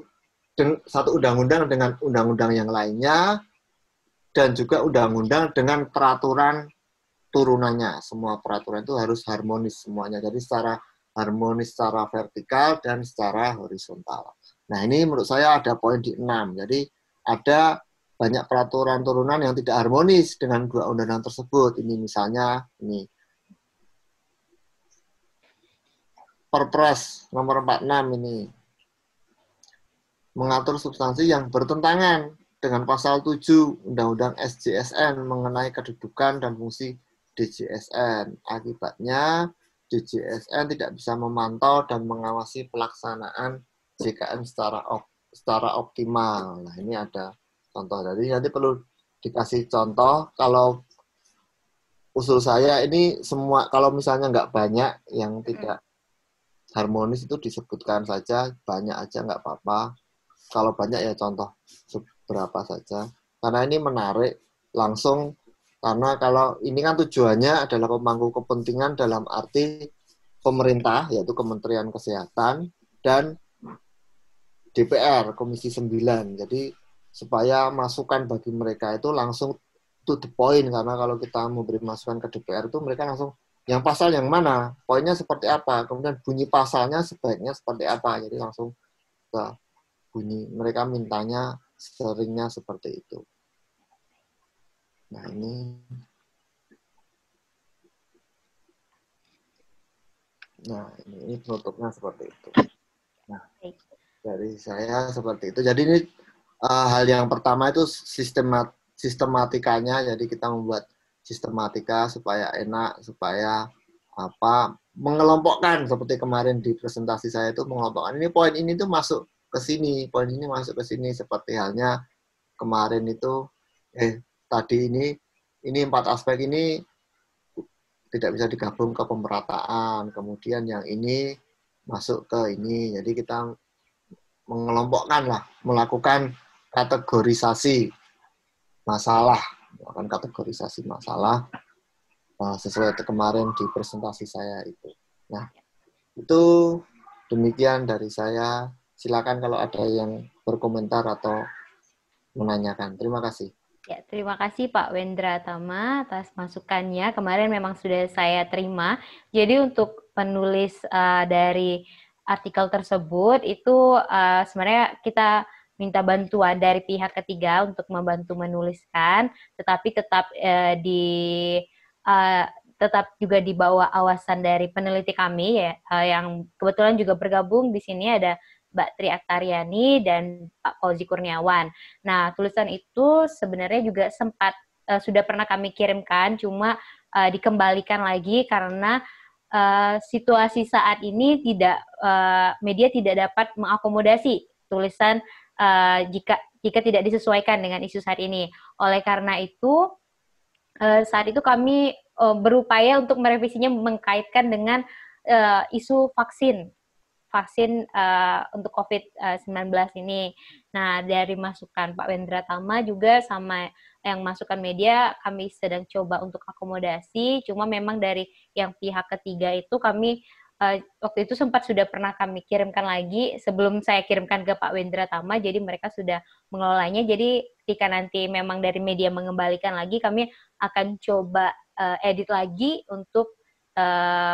Speaker 2: satu undang-undang dengan undang-undang yang lainnya dan juga undang-undang dengan peraturan turunannya. Semua peraturan itu harus harmonis semuanya. Jadi secara harmonis secara vertikal dan secara horizontal. Nah, ini menurut saya ada poin di 6. Jadi ada banyak peraturan turunan yang tidak harmonis dengan 2 undang-undang tersebut. Ini misalnya ini Perpres nomor 46 ini mengatur substansi yang bertentangan dengan pasal 7 Undang-Undang SJSN mengenai kedudukan dan fungsi DJSN. Akibatnya DJSN tidak bisa memantau dan mengawasi pelaksanaan JKN secara optimal. Nah, ini ada contoh. Jadi nanti perlu dikasih contoh. Kalau usul saya ini semua, kalau misalnya nggak banyak yang tidak harmonis itu disebutkan saja, banyak aja nggak apa-apa. Kalau banyak ya contoh seberapa saja. Karena ini menarik langsung, karena kalau ini kan tujuannya adalah pemangku kepentingan dalam arti pemerintah, yaitu Kementerian Kesehatan, dan DPR, Komisi 9. Jadi supaya masukan bagi mereka itu langsung to the point, karena kalau kita memberi masukan ke DPR itu mereka langsung yang pasal yang mana, poinnya seperti apa, kemudian bunyi pasalnya sebaiknya seperti apa, jadi langsung ke bunyi. Mereka mintanya seringnya seperti itu. Nah, ini penutupnya seperti itu. Nah, dari saya seperti itu. Jadi ini hal yang pertama itu sistematikanya, jadi kita membuat sistematika supaya enak, supaya mengelompokkan seperti kemarin di presentasi saya itu mengelompokkan ini poin ini tuh masuk ke sini, poin ini masuk ke sini, seperti halnya kemarin itu tadi ini 4 aspek ini tidak bisa digabung ke pemerataan, kemudian yang ini masuk ke ini, jadi kita mengelompokkan lah, melakukan kategorisasi masalah, sesuai kemarin di presentasi saya itu. Nah, itu demikian dari saya. Silakan kalau ada yang berkomentar atau menanyakan. Terima kasih.
Speaker 1: Ya, terima kasih Pak Wendra Tama atas masukannya. Kemarin memang sudah saya terima. Jadi untuk penulis dari artikel tersebut itu sebenarnya kita minta bantuan dari pihak ketiga untuk membantu menuliskan, tetapi tetap juga di bawah awasan dari peneliti kami ya, yang kebetulan juga bergabung di sini ada Mbak Tri Aktariani dan Pak Fauzi Kurniawan. Nah, tulisan itu sebenarnya juga sempat sudah pernah kami kirimkan, cuma dikembalikan lagi karena situasi saat ini media tidak dapat mengakomodasi tulisan jika tidak disesuaikan dengan isu saat ini. Oleh karena itu saat itu kami berupaya untuk merevisinya mengkaitkan dengan isu vaksin untuk COVID-19 ini. Nah, dari masukan Pak Wendra Tama juga sama yang masukan media, kami sedang coba untuk akomodasi, cuma memang dari yang pihak ketiga itu kami waktu itu sudah pernah kami kirimkan lagi sebelum saya kirimkan ke Pak Wendra Tama, jadi mereka sudah mengelolanya, jadi ketika nanti memang dari media mengembalikan lagi, kami akan coba edit lagi untuk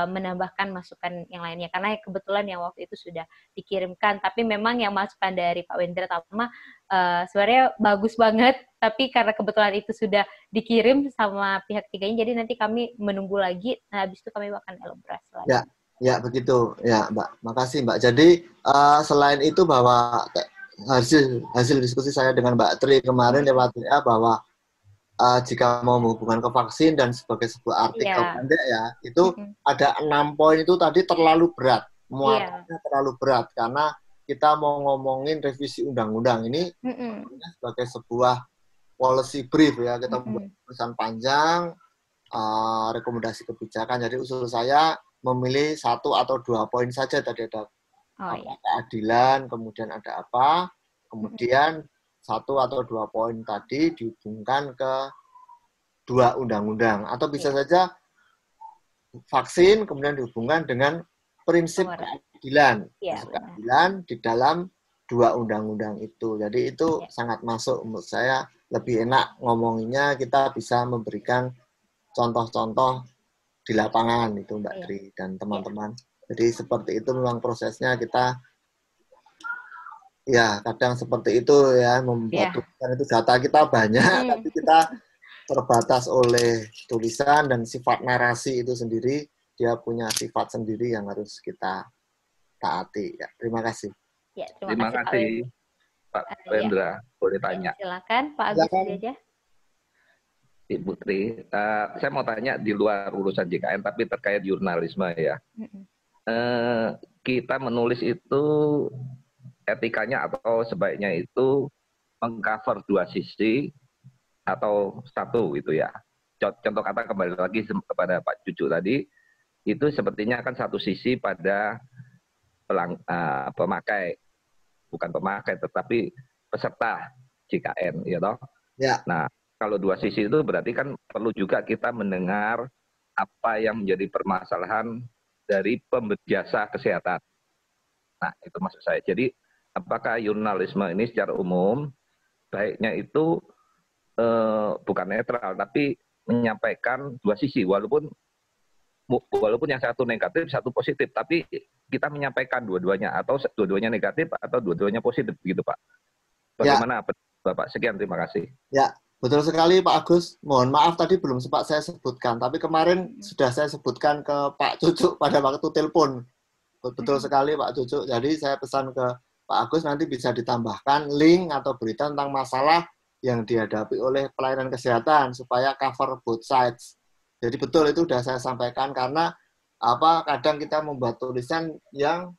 Speaker 1: menambahkan masukan yang lainnya karena kebetulan yang waktu itu sudah dikirimkan, tapi memang yang masukan dari Pak Wendra Tama sebenarnya bagus banget, tapi karena kebetulan itu sudah dikirim sama pihak tiganya, jadi nanti kami menunggu lagi, nah habis itu kami akan elaborasi lagi.
Speaker 2: Ya begitu ya Mbak, makasih Mbak. Jadi selain itu bahwa hasil diskusi saya dengan Mbak Tri kemarin lewat WA bahwa jika mau menghubungkan ke vaksin dan sebagai sebuah artikel pendek ya, itu ada 6 poin itu tadi terlalu berat, muatannya terlalu berat karena kita mau ngomongin revisi undang-undang ini sebagai sebuah policy brief ya, kita membuat tulisan panjang, rekomendasi kebijakan. Jadi usul saya memilih 1 atau 2 poin saja, tadi ada keadilan, kemudian ada apa, kemudian 1 atau 2 poin tadi dihubungkan ke 2 undang-undang. Atau bisa saja vaksin kemudian dihubungkan dengan prinsip keadilan. Keadilan di dalam 2 undang-undang itu. Jadi itu sangat masuk menurut saya. Lebih enak ngomonginnya, kita bisa memberikan contoh-contoh di lapangan itu Mbak Tri dan teman-teman. Jadi seperti itu memang prosesnya kita. Ya, kadang seperti itu ya, membuat tulisan itu data kita banyak, tapi kita terbatas oleh tulisan dan sifat narasi itu sendiri, dia punya sifat sendiri yang harus kita taati. Ya, terima kasih.
Speaker 1: Ya,
Speaker 4: terima kasih Pak Wendra, boleh tanya.
Speaker 1: Silakan Pak Agus aja.
Speaker 4: Ibu Tri, saya mau tanya di luar urusan JKN, tapi terkait jurnalisme ya. Kita menulis itu etikanya atau sebaiknya itu mengcover 2 sisi atau 1 gitu ya. Contoh kata kembali lagi kepada Pak Cucu tadi, itu sepertinya akan 1 sisi pada pemakai, bukan pemakai tetapi peserta JKN ya toh.
Speaker 2: Ya.
Speaker 4: Nah, kalau 2 sisi itu berarti kan perlu juga kita mendengar apa yang menjadi permasalahan dari pemberi jasa kesehatan. Nah, itu maksud saya. Jadi apakah jurnalisme ini secara umum baiknya itu bukan netral, tapi menyampaikan 2 sisi, walaupun yang 1 negatif, 1 positif, tapi kita menyampaikan dua-duanya, atau dua-duanya negatif, atau dua-duanya positif, begitu Pak. Bagaimana Bapak? Sekian, terima kasih.
Speaker 2: Ya, betul sekali Pak Agus. Mohon maaf tadi belum sempat saya sebutkan, tapi kemarin sudah saya sebutkan ke Pak Cucu pada waktu telepon. Betul sekali Pak Cucu. Jadi saya pesan ke Pak Agus nanti bisa ditambahkan link atau berita tentang masalah yang dihadapi oleh pelayanan kesehatan supaya cover both sides. Jadi betul itu sudah saya sampaikan karena kadang kita membuat tulisan yang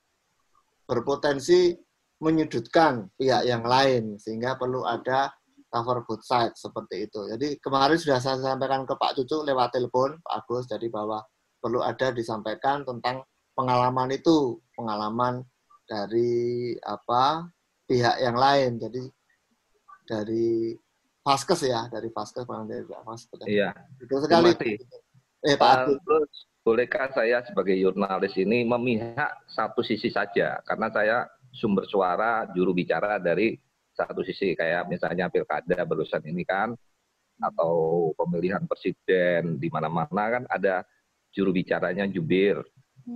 Speaker 2: berpotensi menyudutkan pihak yang lain sehingga perlu ada cover both sides seperti itu. Jadi kemarin sudah saya sampaikan ke Pak Cucu lewat telepon Pak Agus, jadi bahwa perlu ada disampaikan tentang pengalaman itu, pengalaman dari pihak yang lain. Jadi dari Vaskes ya, dari Vaskes,
Speaker 4: Iya.
Speaker 2: Betul sekali.
Speaker 4: Pak Agus, bolehkah saya sebagai jurnalis ini memihak 1 sisi saja, karena saya sumber suara, juru bicara dari 1 sisi, kayak misalnya pilkada barusan ini kan, atau pemilihan presiden di mana-mana kan ada juru bicaranya jubir,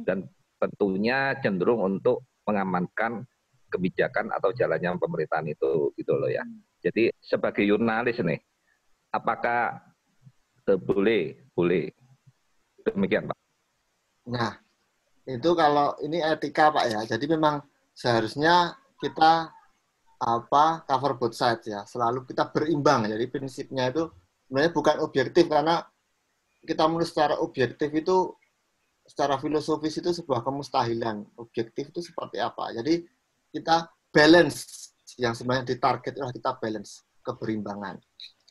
Speaker 4: dan tentunya cenderung untuk mengamankan kebijakan atau jalannya pemerintahan itu, gitu loh ya. Jadi sebagai jurnalis nih, apakah boleh demikian Pak?
Speaker 2: Nah, itu kalau ini etika Pak ya. Jadi memang seharusnya kita cover both sides ya. Selalu kita berimbang. Jadi prinsipnya itu sebenarnya bukan objektif karena kita menulis secara objektif itu, secara filosofis itu sebuah kemustahilan. Objektif itu seperti apa? Jadi kita balance, yang sebenarnya ditarget adalah kita balance, keberimbangan.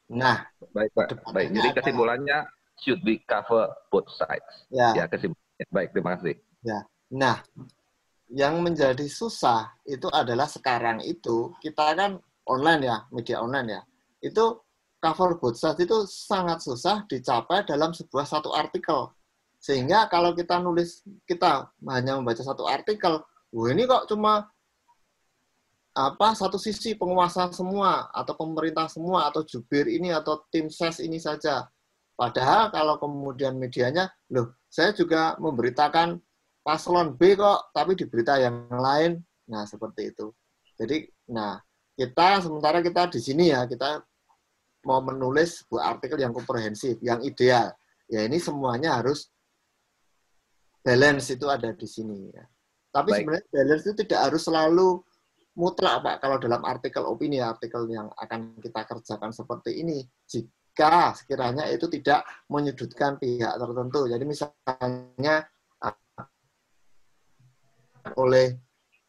Speaker 2: Nah,
Speaker 4: baik Pak. Baik. Jadi kesimpulannya should we cover both sides. Ya kesimpulannya. Baik, terima kasih.
Speaker 2: Ya. Nah, yang menjadi susah itu adalah sekarang itu kita kan online ya, media online ya. Itu cover both sides itu sangat susah dicapai dalam sebuah satu artikel. Sehingga kalau kita nulis, kita hanya membaca satu artikel, wah ini kok cuma satu sisi penguasa semua, atau pemerintah semua, atau jubir ini, atau tim ses ini saja. Padahal kalau kemudian medianya, loh saya juga memberitakan paslon B kok, tapi di berita yang lain, nah seperti itu. Jadi, nah sementara kita di sini ya, kita mau menulis sebuah artikel yang komprehensif, yang ideal. Ya ini semuanya harus balance, itu ada di sini ya. Tapi sebenarnya balance itu tidak harus selalu mutlak Pak, kalau dalam artikel opini, artikel yang akan kita kerjakan seperti ini, jika sekiranya itu tidak menyudutkan pihak tertentu. Jadi misalnya oleh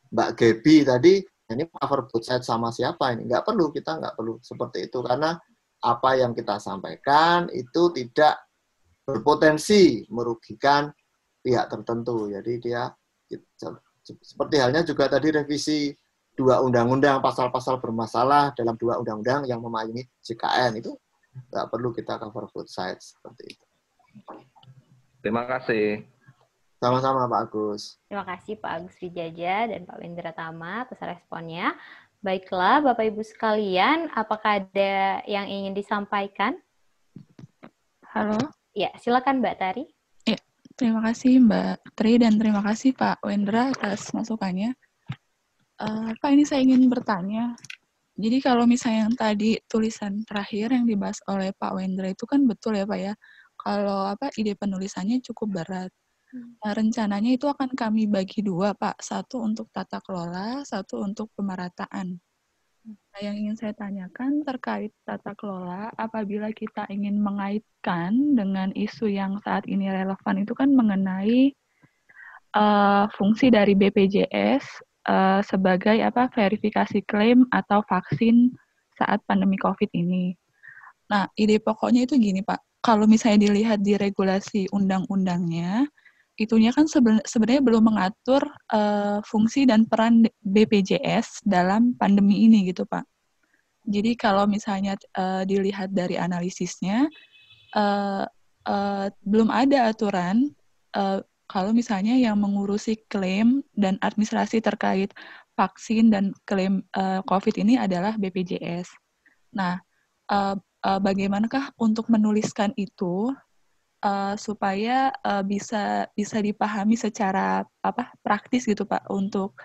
Speaker 2: Mbak Gaby tadi, ini cover both side sama siapa ini? Kita nggak perlu seperti itu, karena apa yang kita sampaikan itu tidak berpotensi merugikan pihak tertentu. Jadi dia, seperti halnya juga tadi revisi 2 undang-undang, pasal-pasal bermasalah dalam 2 undang-undang yang memayungi JKN, itu nggak perlu kita cover both sides seperti itu.
Speaker 4: Terima kasih.
Speaker 2: Sama-sama Pak Agus.
Speaker 1: Terima kasih Pak Agus Wijaja dan Pak Wendra Tama atas responnya. Baiklah Bapak Ibu sekalian, apakah ada yang ingin disampaikan?
Speaker 6: Halo.
Speaker 1: Ya, silakan Mbak Tari.
Speaker 6: Ya, terima kasih Mbak Tri dan terima kasih Pak Wendra atas masukannya. Pak, ini saya ingin bertanya. Jadi kalau misalnya yang tadi tulisan terakhir yang dibahas oleh Pak Wendra itu kan betul ya Pak ya. Kalau ide penulisannya cukup berat. Nah, rencananya itu akan kami bagi 2 Pak. 1 untuk tata kelola, 1 untuk pemerataan. Nah, yang ingin saya tanyakan terkait tata kelola, apabila kita ingin mengaitkan dengan isu yang saat ini relevan itu kan mengenai fungsi dari BPJS sebagai verifikasi klaim atau vaksin saat pandemi COVID ini. Nah, ide pokoknya itu gini Pak, kalau misalnya dilihat di regulasi undang-undangnya, itunya kan sebenarnya belum mengatur fungsi dan peran BPJS dalam pandemi ini gitu Pak. Jadi kalau misalnya dilihat dari analisisnya, belum ada aturan kalau misalnya yang mengurusi klaim dan administrasi terkait vaksin dan klaim COVID ini adalah BPJS. Nah, bagaimanakah untuk menuliskan itu supaya bisa dipahami secara praktis gitu Pak untuk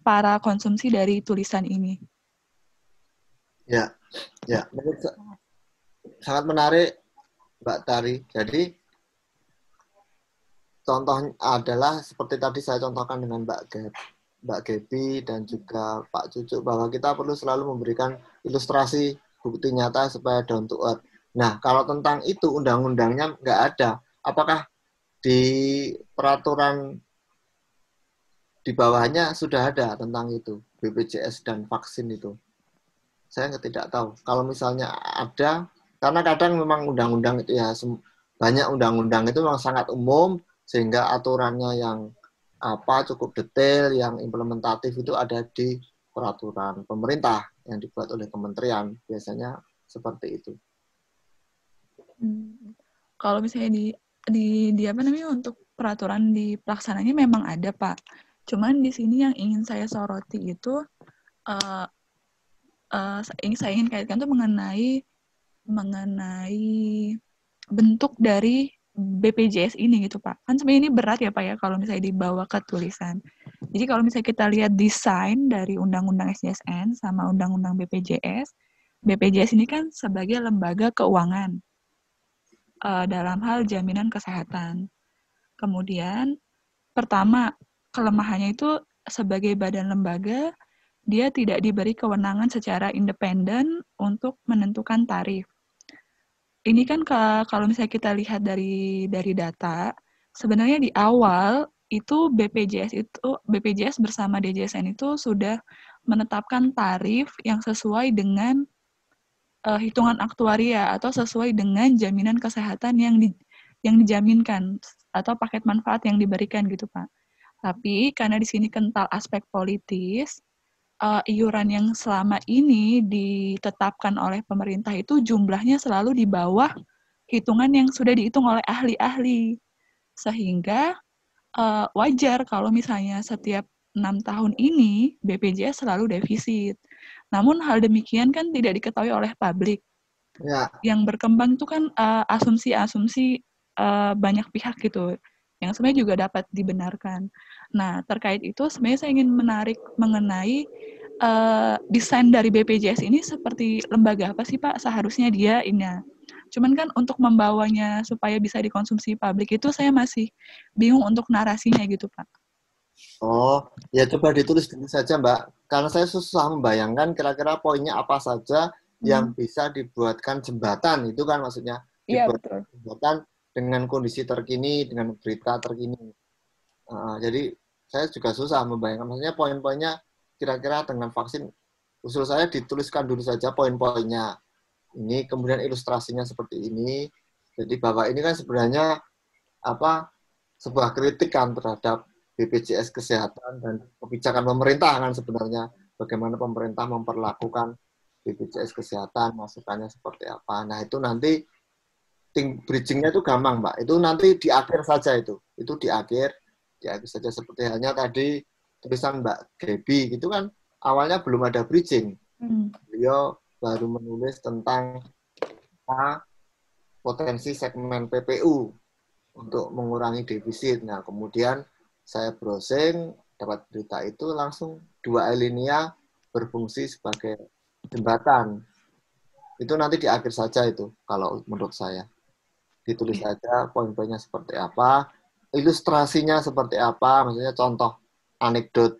Speaker 6: para konsumsi dari tulisan ini?
Speaker 2: Ya, sangat menarik Mbak Tari. Jadi contoh adalah seperti tadi saya contohkan dengan Mbak Gaby dan juga Pak Cucuk, bahwa kita perlu selalu memberikan ilustrasi bukti nyata supaya down to earth. Nah, kalau tentang itu undang-undangnya nggak ada. Apakah di peraturan di bawahnya sudah ada tentang itu, BPJS dan vaksin itu? Saya tidak tahu. Kalau misalnya ada, karena kadang memang undang-undang itu ya, banyak undang-undang itu memang sangat umum, sehingga aturannya yang cukup detail, yang implementatif itu ada di peraturan pemerintah yang dibuat oleh kementerian, biasanya seperti itu.
Speaker 6: Kalau misalnya di untuk peraturan di pelaksananya memang ada Pak. Cuman di sini yang ingin saya soroti itu saya ingin kaitkan tuh mengenai bentuk dari BPJS ini gitu Pak. Kan sebenarnya ini berat ya Pak ya kalau misalnya dibawa ke tulisan. Jadi kalau misalnya kita lihat desain dari Undang-Undang SJSN sama Undang-Undang BPJS ini kan sebagai lembaga keuangan dalam hal jaminan kesehatan. Kemudian pertama, kelemahannya itu sebagai badan lembaga, dia tidak diberi kewenangan secara independen untuk menentukan tarif. ini kan kalau misalnya kita lihat dari data, sebenarnya di awal itu BPJS bersama DJSN itu sudah menetapkan tarif yang sesuai dengan hitungan aktuaria atau sesuai dengan jaminan kesehatan yang dijaminkan atau paket manfaat yang diberikan gitu Pak. Tapi karena di sini kental aspek politis, iuran yang selama ini ditetapkan oleh pemerintah itu jumlahnya selalu di bawah hitungan yang sudah dihitung oleh ahli-ahli. Sehingga wajar kalau misalnya setiap 6 tahun ini BPJS selalu defisit. Namun hal demikian kan tidak diketahui oleh publik.
Speaker 2: Ya.
Speaker 6: Yang berkembang itu kan asumsi-asumsi banyak pihak gitu, yang sebenarnya juga dapat dibenarkan. Nah, terkait itu sebenarnya saya ingin menarik mengenai desain dari BPJS ini seperti lembaga apa sih Pak seharusnya dia ini. Cuman kan untuk membawanya supaya bisa dikonsumsi publik itu saya masih bingung untuk narasinya gitu Pak.
Speaker 2: Oh, ya coba ditulis dulu saja Mbak. Karena saya susah membayangkan kira-kira poinnya apa saja yang bisa dibuatkan jembatan. Itu kan maksudnya.
Speaker 6: Iya, betul.
Speaker 2: Jembatan dengan kondisi terkini, dengan berita terkini. Jadi saya juga susah membayangkan. Maksudnya poin-poinnya kira-kira dengan vaksin. Usul saya dituliskan dulu saja poin-poinnya. Ini kemudian ilustrasinya seperti ini. Jadi Bapak ini kan sebenarnya sebuah kritikan terhadap BPJS Kesehatan dan kebijakan pemerintah kan sebenarnya. Bagaimana pemerintah memperlakukan BPJS Kesehatan, masukannya seperti apa. Nah itu nanti bridging-nya itu gampang Mbak. Itu nanti di akhir saja itu. Itu di akhir saja seperti halnya tadi tulisan Mbak Gaby gitu kan awalnya belum ada bridging. Beliau baru menulis tentang potensi segmen PPU untuk mengurangi defisit. Nah, kemudian saya browsing, dapat berita itu langsung 2 alinea berfungsi sebagai jembatan. Itu nanti di akhir saja itu, kalau menurut saya. Ditulis saja poin-poinnya seperti apa, ilustrasinya seperti apa, maksudnya contoh anekdot,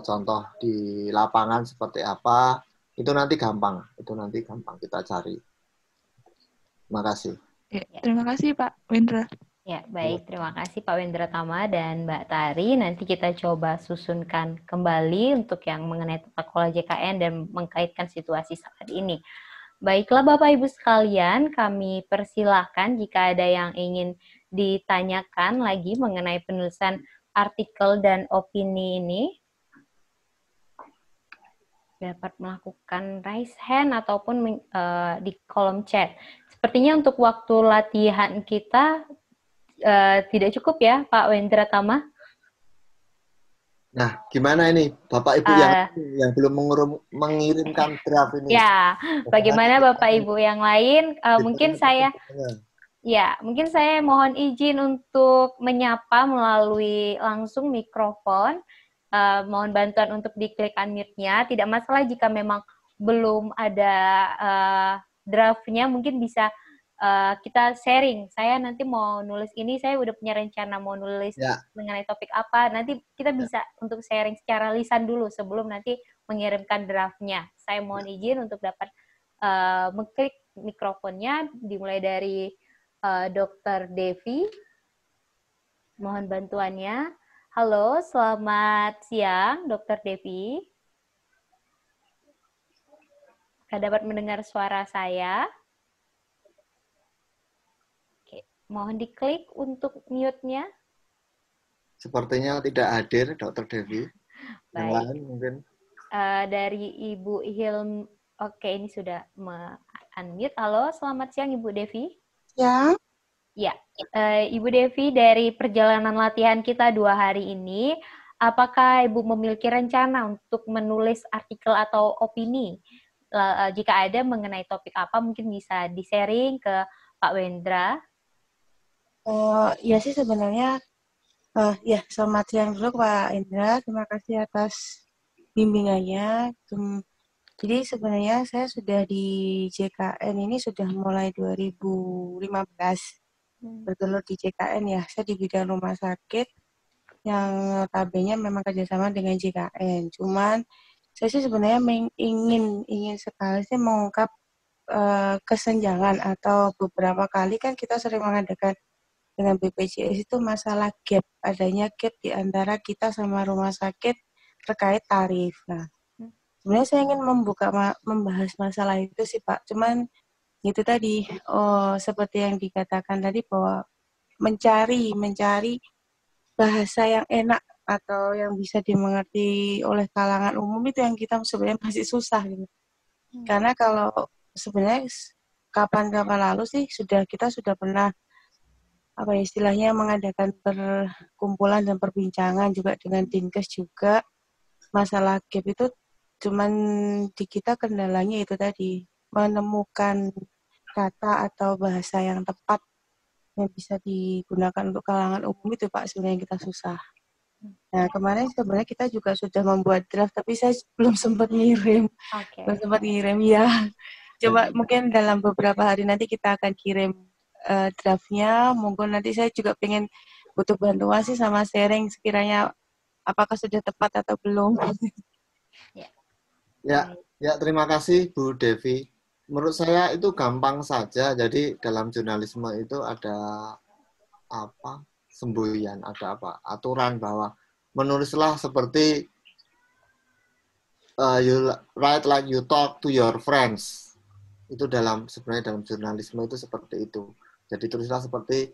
Speaker 2: contoh di lapangan seperti apa, itu nanti gampang kita cari. Terima kasih.
Speaker 6: Ya, terima kasih Pak Wendra.
Speaker 1: Ya, baik. Terima kasih Pak Wendra Tama dan Mbak Tari. Nanti kita coba susunkan kembali untuk yang mengenai tata kelola JKN dan mengkaitkan situasi saat ini. Baiklah Bapak Ibu sekalian, kami persilahkan jika ada yang ingin ditanyakan lagi mengenai penulisan artikel dan opini ini. Dapat melakukan raise hand ataupun di kolom chat. Sepertinya untuk waktu latihan kita tidak cukup ya, Pak Wendra Tama?
Speaker 2: Nah, gimana ini Bapak Ibu yang belum mengirimkan draft ini?
Speaker 1: Ya, bagaimana Bapak Ibu yang lain? Mungkin saya mohon izin untuk menyapa melalui langsung mikrofon. Mohon bantuan untuk diklik unmute-nya. Tidak masalah jika memang belum ada draft-nya, mungkin bisa kita sharing. Saya nanti mau nulis ini, saya udah punya rencana mau nulis mengenai topik apa. Nanti kita bisa untuk sharing secara lisan dulu sebelum nanti mengirimkan draft-nya. Saya mohon izin untuk dapat mengklik mikrofonnya, dimulai dari Dr. Devi. Mohon bantuannya. Halo, selamat siang, Dr. Devi. Dapat mendengar suara saya? Mohon diklik untuk mute-nya. Sepertinya tidak hadir, Dr. Devi. Yang lain mungkin. Dari Ibu Hilm, oke, ini sudah unmute. Halo, selamat siang Ibu Devi.
Speaker 7: Ya.
Speaker 1: Ya, Ibu Devi, dari perjalanan latihan kita 2 hari ini, apakah Ibu memiliki rencana untuk menulis artikel atau opini? Jika ada mengenai topik apa, mungkin bisa di-sharing ke Pak Wendra.
Speaker 7: Ya sih sebenarnya, selamat siang dulu Pak Indra, terima kasih atas bimbingannya. Jadi sebenarnya saya sudah di JKN ini sudah mulai 2015 bergelut di JKN ya. Saya di bidang rumah sakit yang notabene memang kerjasama dengan JKN. Cuman saya sih sebenarnya ingin sekali sih mengungkap kesenjangan atau beberapa kali kan kita sering mengadakan dengan BPJS itu masalah gap, adanya gap di antara kita sama rumah sakit terkait tarif. Nah, sebenarnya saya ingin membahas masalah itu sih Pak. Cuman itu tadi, seperti yang dikatakan tadi bahwa mencari bahasa yang enak atau yang bisa dimengerti oleh kalangan umum itu yang kita sebenarnya masih susah gitu. Karena kalau sebenarnya kapan-kapan lalu sih kita sudah pernah istilahnya mengadakan perkumpulan dan perbincangan juga dengan Dinkes juga. Masalah gap itu cuman di kita kendalanya itu tadi menemukan kata atau bahasa yang tepat yang bisa digunakan untuk kalangan umum itu Pak sebenarnya kita susah. Nah kemarin sebenarnya kita juga sudah membuat draft tapi saya belum sempat ngirim. Belum sempat ngirim ya. Coba mungkin dalam beberapa hari nanti kita akan kirim draftnya. Mungkin nanti saya juga pengen butuh bantuan sih sama sharing sekiranya apakah sudah tepat atau belum.
Speaker 2: Ya, terima kasih Bu Devi. Menurut saya itu gampang saja. Jadi dalam jurnalisme itu ada semboyan, ada aturan bahwa menulislah seperti you write like you talk to your friends. Itu sebenarnya dalam jurnalisme itu seperti itu. Jadi tulislah seperti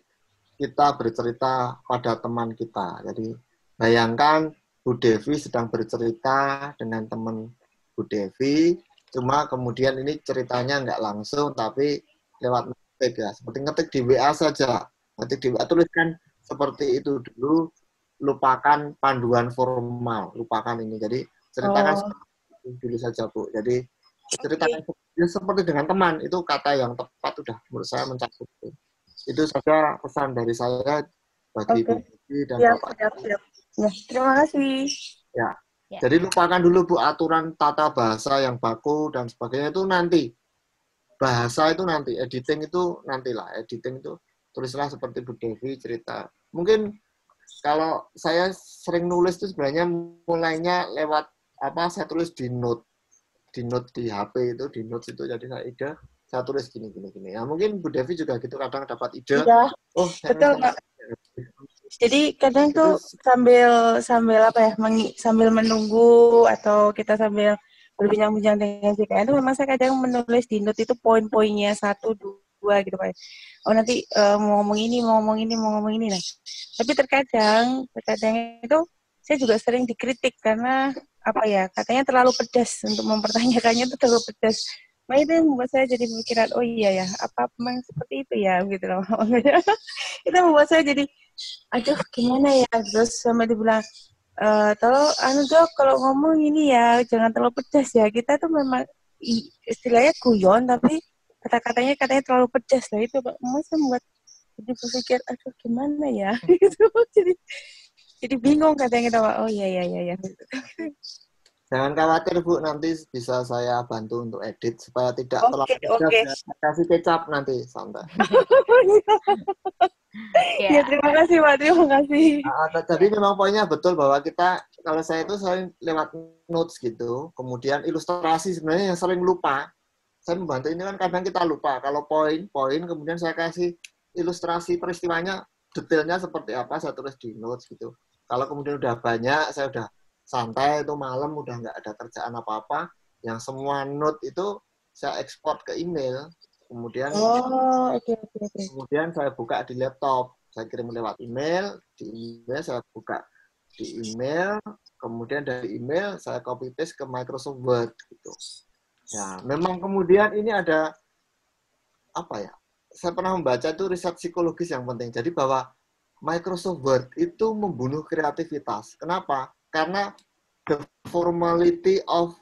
Speaker 2: kita bercerita pada teman kita. Jadi bayangkan Bu Devi sedang bercerita dengan teman Bu Devi, cuma kemudian ini ceritanya nggak langsung, tapi lewat ngetik ya. Seperti ngetik di WA saja. Ngetik di WA, tuliskan seperti itu dulu, lupakan panduan formal, lupakan ini. Jadi ceritakan seperti itu dulu saja, Bu. Jadi ceritakan seperti dengan teman, itu kata yang tepat udah menurut saya mencakup. Itu saja pesan dari saya bagi Bu Devi dan Bapak.
Speaker 7: Siap. Ya, terima kasih.
Speaker 2: Ya. Jadi lupakan dulu Bu aturan tata bahasa yang baku dan sebagainya itu nanti. Bahasa itu nanti, editing itu nantilah. Editing itu tulislah seperti Bu Devi cerita. Mungkin kalau saya sering nulis itu sebenarnya mulainya lewat saya tulis di note di HP itu, di notes itu, jadi saya tulis gini. Ya mungkin Bu Devi juga gitu, kadang dapat ide.
Speaker 7: Ya, betul Pak. Jadi kadang tuh sambil sambil menunggu atau kita sambil berbincang-bincang dengan JKN itu memang saya kadang menulis di note itu poin-poinnya 1, 2 gitu Pak. Oh nanti mau ngomong ini nah. Tapi terkadang itu saya juga sering dikritik karena katanya terlalu pedas untuk mempertanyakannya itu terlalu pedas. Nah itu yang membuat saya jadi pemikiran, oh iya ya, apa memang seperti itu ya, gitu loh. Itu membuat saya jadi, aduh gimana ya, terus sama dibilang, tolong, Dok, kalau ngomong ini ya, jangan terlalu pedas ya. Kita tuh memang, istilahnya guyon, tapi katanya terlalu pedas lah itu, Pak. Saya membuat jadi berpikir, aduh gimana ya, gitu. Jadi bingung katanya kita, Pak. Oh iya.
Speaker 2: Jangan khawatir Bu, nanti bisa saya bantu untuk edit supaya tidak terlalu pedas. Kasih kecap nanti, santai.
Speaker 7: Ya, terima kasih Pak, terima kasih.
Speaker 2: Jadi memang poinnya betul bahwa kita, kalau saya itu sering lewat notes gitu, kemudian ilustrasi sebenarnya yang sering lupa. Saya membantu ini kan kadang kita lupa. Kalau poin, kemudian saya kasih ilustrasi peristiwanya, detailnya seperti apa, saya tulis di notes gitu. Kalau kemudian udah banyak, saya udah santai itu malam, udah nggak ada kerjaan apa-apa, yang semua note itu saya ekspor ke email, kemudian kemudian saya buka di laptop, saya kirim lewat email, di email saya buka di email, kemudian dari email saya copy paste ke Microsoft Word gitu. Ya, memang kemudian ini ada saya pernah membaca itu riset psikologis yang penting. Jadi bahwa Microsoft Word itu membunuh kreativitas. Kenapa? Karena the formality of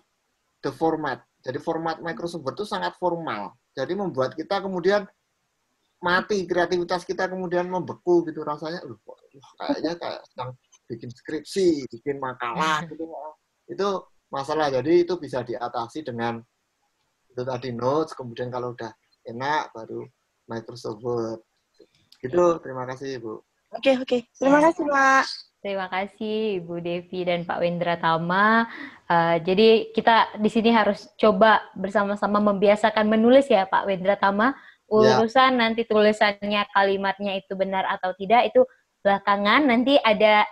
Speaker 2: the format. Jadi format Microsoft Word itu sangat formal. Jadi membuat kita kemudian mati, kreativitas kita kemudian membeku gitu rasanya. Kayaknya kayak sedang bikin skripsi, bikin makalah gitu. Itu masalah. Jadi itu bisa diatasi dengan itu tadi notes, kemudian kalau udah enak baru Microsoft Word. Gitu, terima kasih Bu.
Speaker 7: Oke. Terima kasih Pak.
Speaker 1: Terima kasih Ibu Devi dan Pak Wendra Tama. Jadi kita di sini harus coba bersama-sama membiasakan menulis ya Pak Wendra Tama. Urusan nanti tulisannya, kalimatnya itu benar atau tidak itu belakangan. Nanti ada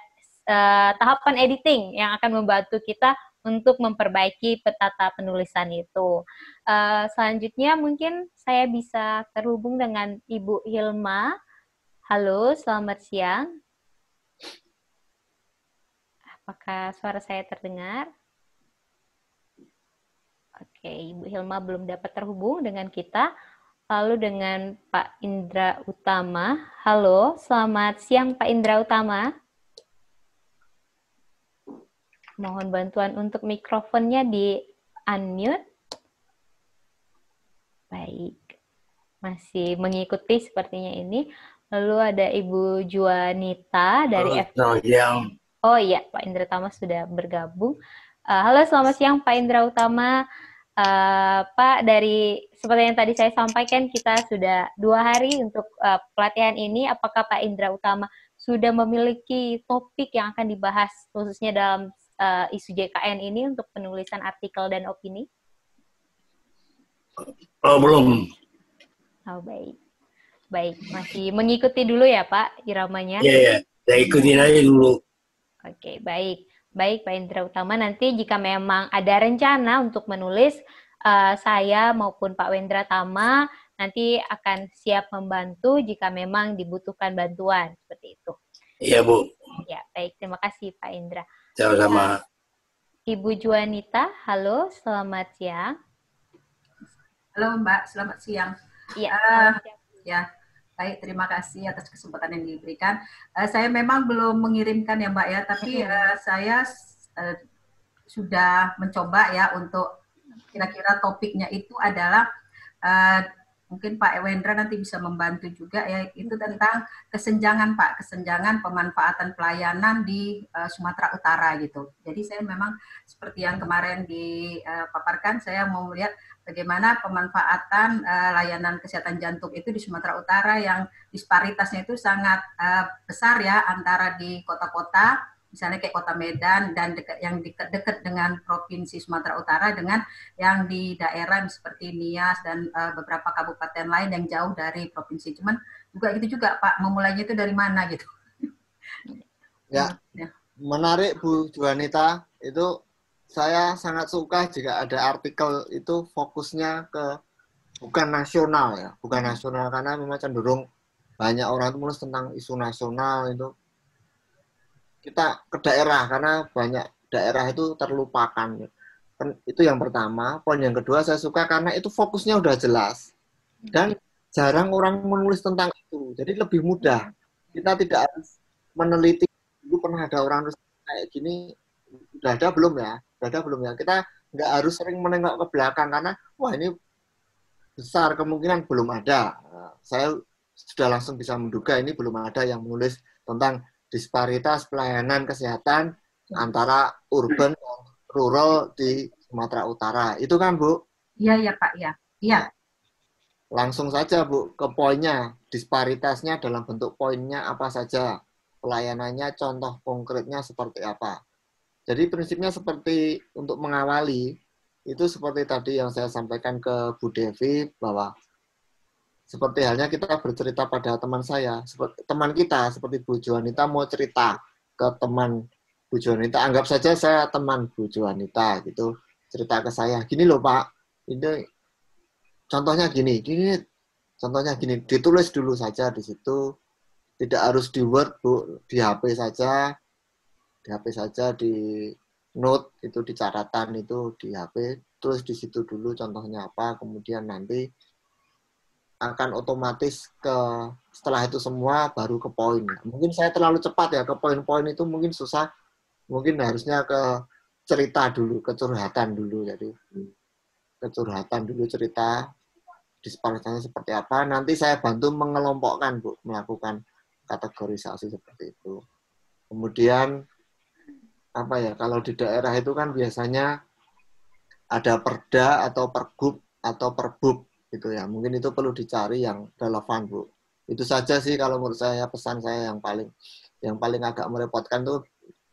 Speaker 1: tahapan editing yang akan membantu kita untuk memperbaiki petata penulisan itu. Selanjutnya mungkin saya bisa terhubung dengan Ibu Hilma. Halo, selamat siang. Apakah suara saya terdengar? Oke, Ibu Hilma belum dapat terhubung dengan kita. Lalu dengan Pak Indra Utama. Halo, selamat siang Pak Indra Utama. Mohon bantuan untuk mikrofonnya di unmute. Baik, masih mengikuti sepertinya ini. Lalu ada Ibu Juanita dari Oh iya, Pak Indra Utama sudah bergabung. Halo, selamat siang Pak Indra Utama. Pak, dari seperti yang tadi saya sampaikan, kita sudah 2 hari untuk pelatihan ini. Apakah Pak Indra Utama sudah memiliki topik yang akan dibahas khususnya dalam isu JKN ini untuk penulisan artikel dan opini?
Speaker 8: Oh, belum.
Speaker 1: Oh, baik. Baik, masih mengikuti dulu ya Pak iramanya?
Speaker 8: Iya, saya ikutin aja dulu.
Speaker 1: Oke, baik. Baik Pak Indra Utama, nanti jika memang ada rencana untuk menulis, saya maupun Pak Wendra Tama nanti akan siap membantu jika memang dibutuhkan bantuan, seperti itu.
Speaker 8: Iya, Bu.
Speaker 1: Ya, baik. Terima kasih Pak Indra.
Speaker 8: Sama-sama.
Speaker 1: Ibu Juanita, halo, selamat siang.
Speaker 9: Halo Mbak, selamat siang.
Speaker 1: Iya,
Speaker 9: ya, baik, terima kasih atas kesempatan yang diberikan. Saya memang belum mengirimkan ya Mbak ya, tapi saya sudah mencoba ya untuk kira-kira topiknya itu adalah mungkin Pak Wendra nanti bisa membantu juga ya, itu tentang kesenjangan Pak, kesenjangan pemanfaatan pelayanan di Sumatera Utara gitu. Jadi saya memang seperti yang kemarin dipaparkan, saya mau melihat bagaimana pemanfaatan layanan kesehatan jantung itu di Sumatera Utara yang disparitasnya itu sangat besar ya antara di kota-kota, misalnya kayak kota Medan dan yang dekat dengan provinsi Sumatera Utara dengan yang di daerah seperti Nias dan beberapa kabupaten lain yang jauh dari provinsi. Cuman juga gitu juga Pak, memulainya itu dari mana gitu.
Speaker 2: Ya, menarik Bu Juanita, itu saya sangat suka jika ada artikel itu fokusnya ke bukan nasional ya, bukan nasional karena memang cenderung banyak orang itu menulis tentang isu nasional itu. Kita ke daerah karena banyak daerah itu terlupakan. Itu yang pertama. Poin yang kedua saya suka karena itu fokusnya udah jelas dan jarang orang menulis tentang itu. Jadi lebih mudah. Kita tidak harus meneliti dulu pernah ada orang nulis kayak gini, udah ada belum ya? Udah ada belum ya? Kita nggak harus sering menengok ke belakang karena wah ini besar kemungkinan belum ada. Saya sudah langsung bisa menduga ini belum ada yang menulis tentang disparitas pelayanan kesehatan antara urban dan rural di Sumatera Utara. Itu kan, Bu?
Speaker 9: Iya, ya Pak, ya. Iya.
Speaker 2: Langsung saja, Bu, ke poinnya. Disparitasnya dalam bentuk poinnya apa saja? Pelayanannya, contoh konkretnya seperti apa? Jadi prinsipnya seperti untuk mengawali, itu seperti tadi yang saya sampaikan ke Bu Devi, bahwa seperti halnya kita bercerita pada teman saya, teman kita, seperti Bu Juanita mau cerita ke teman Bu Juanita, anggap saja saya teman Bu Juanita, gitu, cerita ke saya, gini loh Pak, ini contohnya gini, contohnya gini, ditulis dulu saja di situ, tidak harus di Word, Bu, di HP saja, di note, itu di catatan itu di HP, tulis di situ dulu contohnya apa, kemudian nanti akan otomatis setelah itu semua baru ke poin. Mungkin saya terlalu cepat ya ke poin-poin itu mungkin susah. Mungkin harusnya ke cerita dulu, ke curhatan dulu. Jadi ke curhatan dulu, cerita disparitasnya seperti apa. Nanti saya bantu mengelompokkan, Bu, melakukan kategorisasi seperti itu. Kemudian apa ya, kalau di daerah itu kan biasanya ada perda atau pergub atau perbub gitu ya, mungkin itu perlu dicari yang relevan, Bu. Itu saja sih kalau menurut saya pesan saya yang paling yang paling agak merepotkan tuh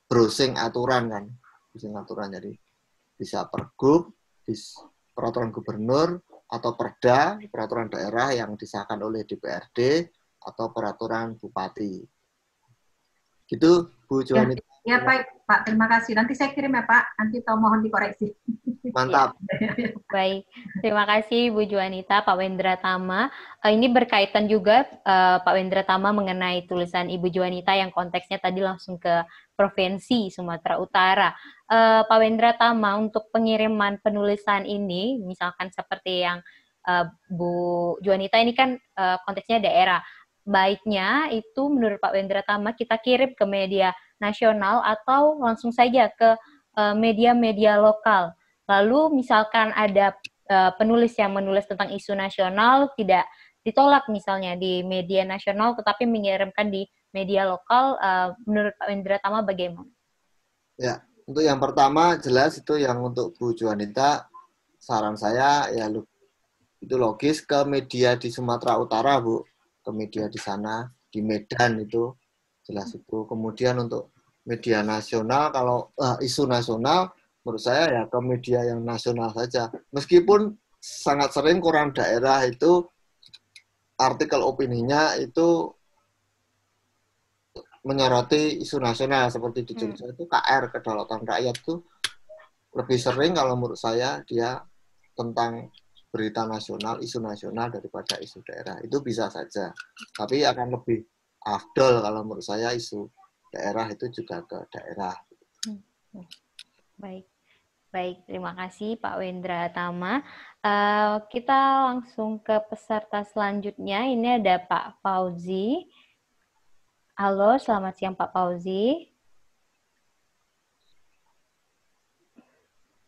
Speaker 2: browsing aturan kan. Browsing aturan, jadi bisa pergub, peraturan gubernur, atau perda, peraturan daerah yang disahkan oleh DPRD, atau peraturan bupati. Gitu, Bu Juanita.
Speaker 9: Ya, baik, Pak. Terima kasih. Nanti saya kirim ya, Pak. Nanti mohon dikoreksi.
Speaker 2: Mantap.
Speaker 1: Baik, terima kasih Bu Juanita, Pak Wendra Tama. Ini berkaitan juga Pak Wendra Tama mengenai tulisan Ibu Juanita yang konteksnya tadi langsung ke Provinsi Sumatera Utara. Pak Wendra Tama, untuk pengiriman penulisan ini, misalkan seperti yang Bu Juanita ini kan konteksnya daerah. Baiknya itu menurut Pak Wendra Tama kita kirim ke media nasional atau langsung saja ke media-media lokal. Lalu misalkan ada penulis yang menulis tentang isu nasional tidak ditolak misalnya di media nasional tetapi mengirimkan di media lokal, menurut Pak Wendra Tama bagaimana?
Speaker 2: Ya, untuk yang pertama jelas itu yang untuk Bu Juanita, saran saya ya itu logis ke media di Sumatera Utara, Bu. Ke media di sana, di Medan itu jelas itu. Kemudian untuk media nasional, kalau isu nasional, menurut saya ya ke media yang nasional saja. Meskipun sangat sering koran daerah itu artikel opininya itu menyoroti isu nasional, seperti di Jogja itu KR, Kedaulatan Rakyat, itu lebih sering kalau menurut saya dia tentang berita nasional, isu nasional daripada isu daerah. Itu bisa saja. Tapi akan lebih afdol kalau menurut saya isu daerah itu juga ke daerah.
Speaker 1: Baik. Baik, terima kasih Pak Wendra Tama. Kita langsung ke peserta selanjutnya. Ini ada Pak Fauzi. Halo, selamat siang Pak Fauzi.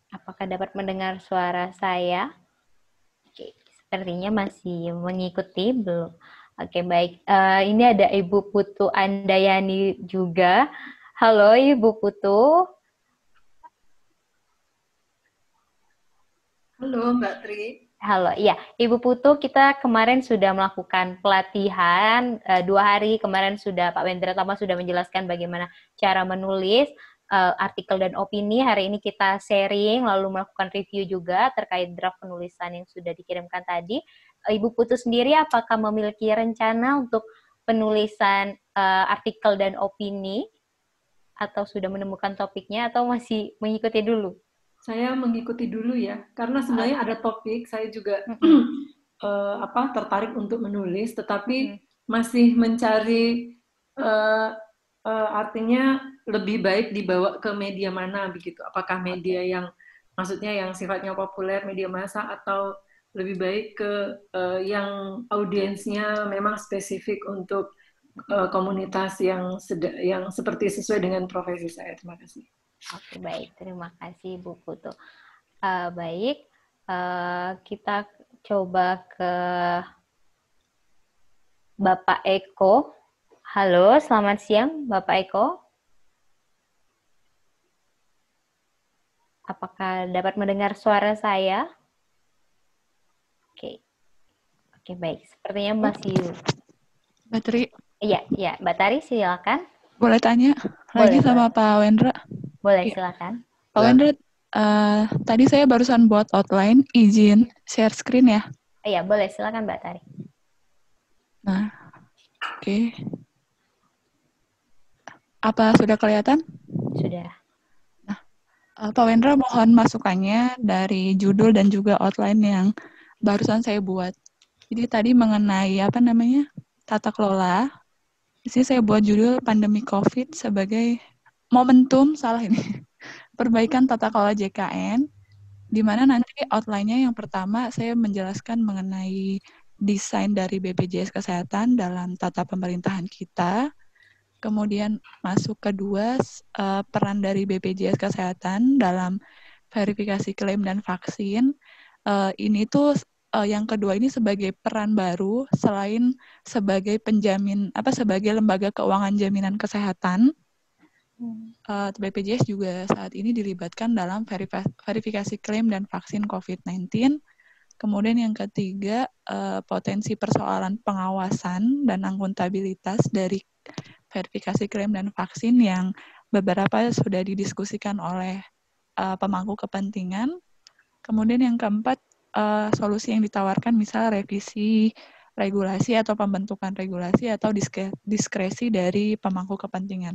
Speaker 1: Apakah dapat mendengar suara saya? Oke, sepertinya masih mengikuti, belum. Oke, baik. Ini ada Ibu Putu Andayani juga. Halo, Ibu Putu.
Speaker 10: Halo, Mbak Tri.
Speaker 1: Halo, iya. Ibu Putu, kita kemarin sudah melakukan pelatihan 2 hari. Kemarin Pak Wendra Tama sudah menjelaskan bagaimana cara menulis artikel dan opini. Hari ini kita sharing, lalu melakukan review juga terkait draft penulisan yang sudah dikirimkan tadi. Ibu Putu sendiri apakah memiliki rencana untuk penulisan artikel dan opini? Atau sudah menemukan topiknya atau masih mengikuti dulu?
Speaker 10: Saya mengikuti dulu ya, karena sebenarnya ada topik, saya juga tertarik untuk menulis, tetapi masih mencari artinya lebih baik dibawa ke media mana begitu. Apakah media yang maksudnya yang sifatnya populer, media massa, atau lebih baik ke yang audiensnya memang spesifik untuk komunitas yang seperti sesuai dengan profesi saya. Terima kasih.
Speaker 1: Oke, baik. Terima kasih Bu Putu. Baik, kita coba ke Bapak Eko. Halo, selamat siang Bapak Eko. Apakah dapat mendengar suara saya? Oke, baik. Sepertinya masih...
Speaker 6: Mbak Tri.
Speaker 1: Iya, Mbak Tari, silakan.
Speaker 6: Boleh tanya lagi sama Pak Wendra?
Speaker 1: Boleh, silakan.
Speaker 6: Pak Wendra, tadi saya barusan buat outline, izin share screen ya?
Speaker 1: Iya, boleh. Silakan Mbak Tari.
Speaker 6: Nah, oke. Apa sudah kelihatan?
Speaker 1: Sudah.
Speaker 6: Nah, Pak Wendra mohon masukannya dari judul dan juga outline yang barusan saya buat. Jadi tadi mengenai tata kelola. Di sini saya buat judul pandemi COVID sebagai momentum perbaikan tata kelola JKN, di mana nanti outline-nya yang pertama saya menjelaskan mengenai desain dari BPJS Kesehatan dalam tata pemerintahan kita. Kemudian masuk kedua, peran dari BPJS Kesehatan dalam verifikasi klaim dan vaksin. Ini tuh yang kedua ini sebagai peran baru selain sebagai sebagai lembaga keuangan jaminan kesehatan. BPJS juga saat ini dilibatkan dalam verifikasi klaim dan vaksin COVID-19. Kemudian yang ketiga, potensi persoalan pengawasan dan akuntabilitas dari verifikasi klaim dan vaksin yang beberapa sudah didiskusikan oleh pemangku kepentingan. Kemudian yang keempat, solusi yang ditawarkan misal revisi regulasi atau pembentukan regulasi atau diskresi dari pemangku kepentingan.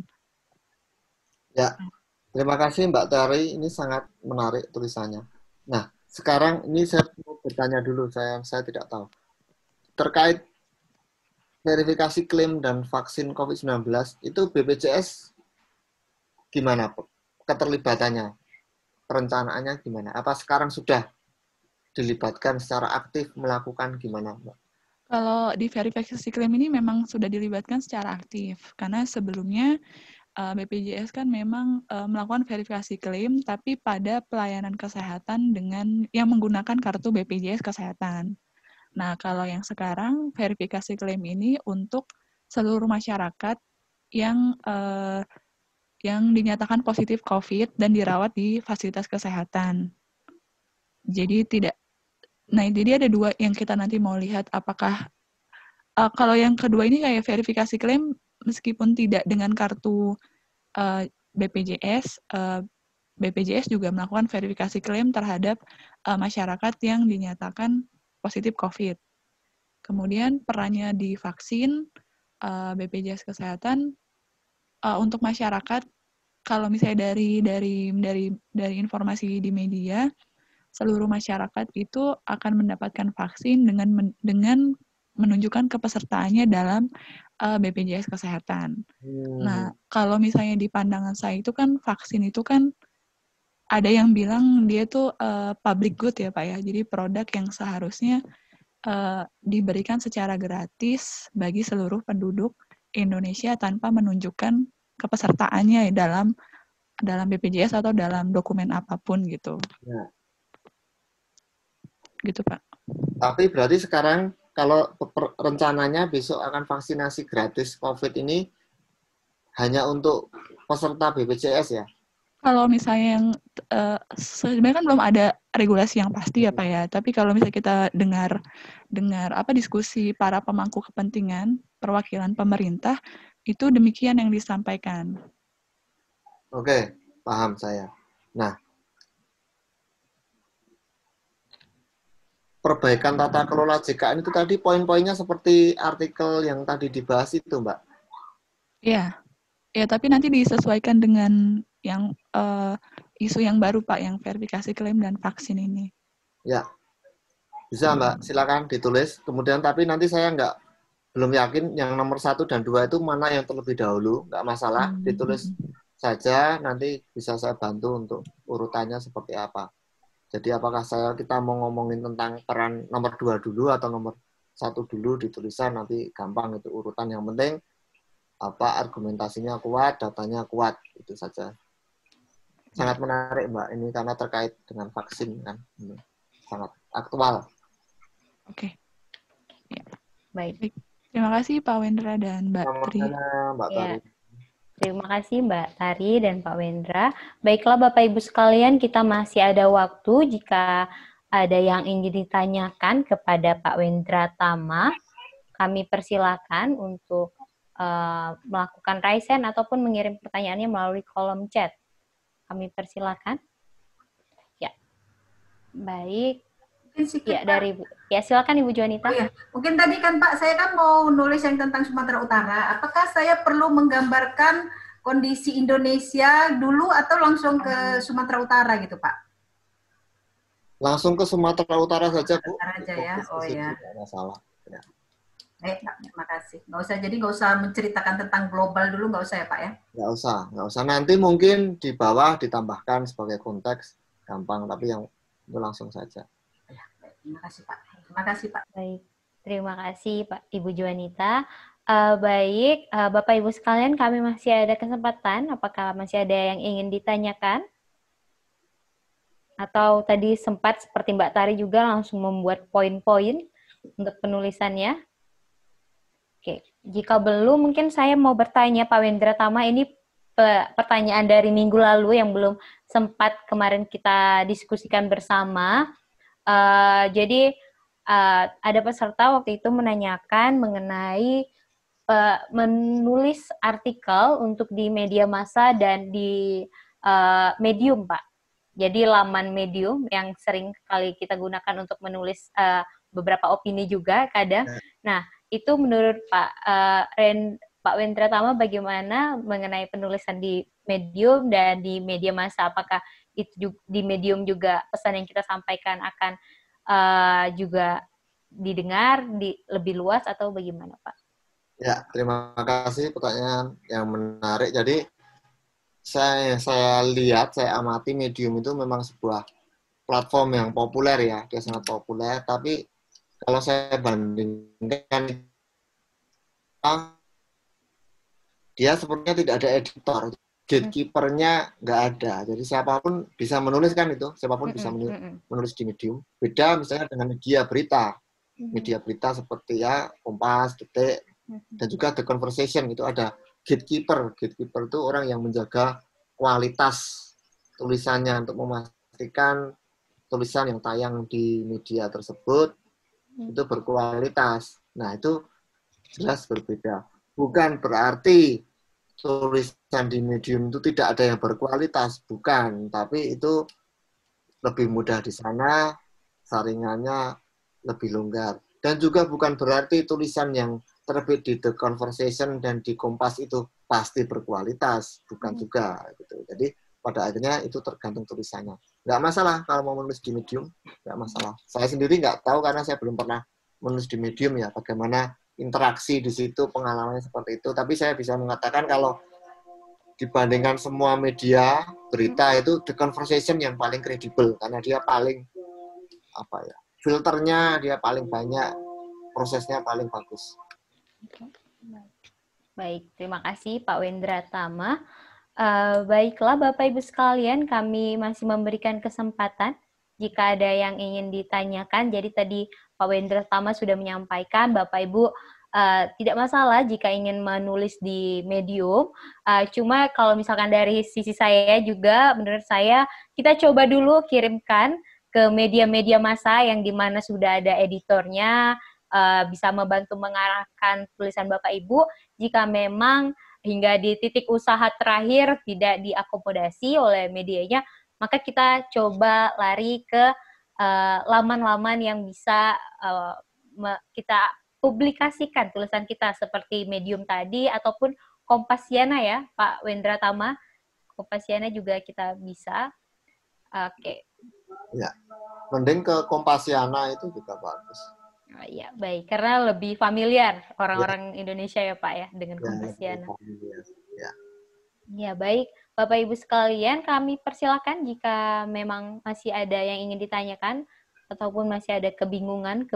Speaker 2: Ya, terima kasih Mbak Tari. Ini sangat menarik tulisannya. Nah, sekarang ini saya mau bertanya dulu, saya tidak tahu. Terkait verifikasi klaim dan vaksin COVID-19, itu BPJS gimana keterlibatannya? Perencanaannya gimana? Apa sekarang sudah dilibatkan secara aktif melakukan gimana, Mbak?
Speaker 6: Kalau di verifikasi klaim ini memang sudah dilibatkan secara aktif, karena sebelumnya BPJS kan memang melakukan verifikasi klaim, tapi pada pelayanan kesehatan dengan yang menggunakan kartu BPJS Kesehatan. Nah, kalau yang sekarang verifikasi klaim ini untuk seluruh masyarakat yang dinyatakan positif COVID dan dirawat di fasilitas kesehatan. Jadi jadi ada dua yang kita nanti mau lihat apakah kalau yang kedua ini kayak verifikasi klaim meskipun tidak dengan kartu BPJS, BPJS juga melakukan verifikasi klaim terhadap masyarakat yang dinyatakan positif COVID. Kemudian perannya di vaksin BPJS Kesehatan untuk masyarakat, kalau misalnya dari informasi di media, seluruh masyarakat itu akan mendapatkan vaksin dengan menunjukkan kepesertaannya dalam BPJS Kesehatan. Nah, kalau misalnya di pandangan saya itu kan vaksin itu kan ada yang bilang dia tuh public good ya Pak ya, jadi produk yang seharusnya diberikan secara gratis bagi seluruh penduduk Indonesia tanpa menunjukkan kepesertaannya dalam BPJS atau dalam dokumen apapun gitu.
Speaker 2: Ya.
Speaker 6: Gitu Pak.
Speaker 2: Tapi berarti sekarang kalau rencananya besok akan vaksinasi gratis COVID ini hanya untuk peserta BPJS ya?
Speaker 6: Kalau misalnya yang sebenarnya kan belum ada regulasi yang pasti ya Pak ya. Tapi kalau misalnya kita dengar diskusi para pemangku kepentingan perwakilan pemerintah itu demikian yang disampaikan.
Speaker 2: Oke, paham saya. Nah, perbaikan tata kelola JKN itu tadi poin-poinnya seperti artikel yang tadi dibahas itu, Mbak?
Speaker 6: Iya. Ya, tapi nanti disesuaikan dengan yang isu yang baru, Pak, yang verifikasi klaim dan vaksin ini.
Speaker 2: Ya. Bisa, Mbak. Silakan ditulis. Kemudian, tapi nanti saya belum yakin yang nomor 1 dan 2 itu mana yang terlebih dahulu. Nggak masalah. Ditulis saja. Nanti bisa saya bantu untuk urutannya seperti apa. Jadi apakah kita mau ngomongin tentang peran nomor 2 dulu atau nomor 1 dulu di tulisan, nanti gampang itu urutan. Yang penting argumentasinya kuat, datanya kuat, itu saja. Sangat menarik Mbak ini karena terkait dengan vaksin kan. Ini sangat aktual.
Speaker 6: Oke. Ya.
Speaker 1: Baik.
Speaker 6: Terima kasih Pak Wendra dan Mbak Tri.
Speaker 2: Mbak Tari.
Speaker 1: Ya. Terima kasih Mbak Tari dan Pak Wendra. Baiklah Bapak Ibu sekalian, kita masih ada waktu jika ada yang ingin ditanyakan kepada Pak Wendra Tama. Kami persilakan untuk melakukan raise hand ataupun mengirim pertanyaannya melalui kolom chat. Kami persilakan. Ya. Baik. Ya, silakan Ibu Juanita.
Speaker 9: Oh, ya. Mungkin tadi kan Pak, saya kan mau nulis yang tentang Sumatera Utara. Apakah saya perlu menggambarkan kondisi Indonesia dulu atau langsung ke Sumatera Utara gitu Pak?
Speaker 2: Langsung ke Sumatera Utara saja Bu.
Speaker 9: Sumatera aja ya. Oh ya.
Speaker 2: Tidak masalah. Ya.
Speaker 9: Terima kasih. Nggak usah menceritakan tentang global dulu, nggak usah ya Pak ya?
Speaker 2: Nggak usah. Nanti mungkin di bawah ditambahkan sebagai konteks, gampang. Tapi yang itu langsung saja.
Speaker 9: Terima kasih Pak. Terima kasih Pak.
Speaker 1: Baik, terima kasih Pak Ibu Juanita. Baik, Bapak Ibu sekalian, kami masih ada kesempatan. Apakah masih ada yang ingin ditanyakan? Atau tadi sempat seperti Mbak Tari juga langsung membuat poin-poin untuk penulisannya? Oke, jika belum mungkin saya mau bertanya Pak Wendra Tama, ini pertanyaan dari minggu lalu yang belum sempat kemarin kita diskusikan bersama. Jadi ada peserta waktu itu menanyakan mengenai menulis artikel untuk di media massa dan di Medium, Pak. Jadi laman Medium yang sering kali kita gunakan untuk menulis beberapa opini juga kadang. Nah, itu menurut Pak Wendra Tama bagaimana mengenai penulisan di Medium dan di media massa? Apakah itu di Medium juga pesan yang kita sampaikan akan juga didengar lebih luas atau bagaimana, Pak?
Speaker 2: Ya, terima kasih pertanyaan yang menarik. Jadi saya lihat, saya amati Medium itu memang sebuah platform yang populer ya, dia sangat populer. Tapi kalau saya bandingkan, dia sepertinya tidak ada editor, gatekeeper-nya nggak ada. Jadi siapapun bisa menulis kan itu, siapapun bisa menulis di Medium. Beda misalnya dengan media berita seperti ya Kompas, Detik, dan juga The Conversation itu ada gatekeeper. Gatekeeper itu orang yang menjaga kualitas tulisannya untuk memastikan tulisan yang tayang di media tersebut itu berkualitas. Nah, itu jelas berbeda. Bukan berarti tulisan di Medium itu tidak ada yang berkualitas, bukan. Tapi itu lebih mudah di sana, saringannya lebih longgar. Dan juga bukan berarti tulisan yang terbit di The Conversation dan di Kompas itu pasti berkualitas, bukan juga gitu. Jadi pada akhirnya itu tergantung tulisannya. Nggak masalah kalau mau menulis di Medium, nggak masalah. Saya sendiri nggak tahu karena saya belum pernah menulis di Medium ya, bagaimana interaksi di situ, pengalamannya seperti itu. Tapi saya bisa mengatakan kalau dibandingkan semua media berita itu The Conversation yang paling kredibel karena dia paling filternya dia paling banyak, prosesnya paling bagus.
Speaker 1: Baik, terima kasih Pak Wendra Tama. Baiklah Bapak Ibu sekalian, kami masih memberikan kesempatan jika ada yang ingin ditanyakan. Jadi tadi Pak Wendra Tama sudah menyampaikan, Bapak Ibu tidak masalah jika ingin menulis di Medium. Cuma kalau misalkan dari sisi saya juga, menurut saya kita coba dulu kirimkan ke media-media massa yang dimana sudah ada editornya, bisa membantu mengarahkan tulisan Bapak Ibu. Jika memang hingga di titik usaha terakhir tidak diakomodasi oleh medianya, maka kita coba lari ke laman-laman yang bisa kita publikasikan tulisan kita seperti Medium tadi ataupun Kompasiana ya Pak Wendra Tama. Kompasiana juga kita bisa. Oke.
Speaker 2: Ya, mending ke Kompasiana itu juga bagus.
Speaker 1: Ya, baik. Karena lebih familiar orang-orang Indonesia ya Pak ya dengan Kompasiana. Ya, baik. Bapak Ibu sekalian, kami persilakan jika memang masih ada yang ingin ditanyakan ataupun masih ada kebingungan.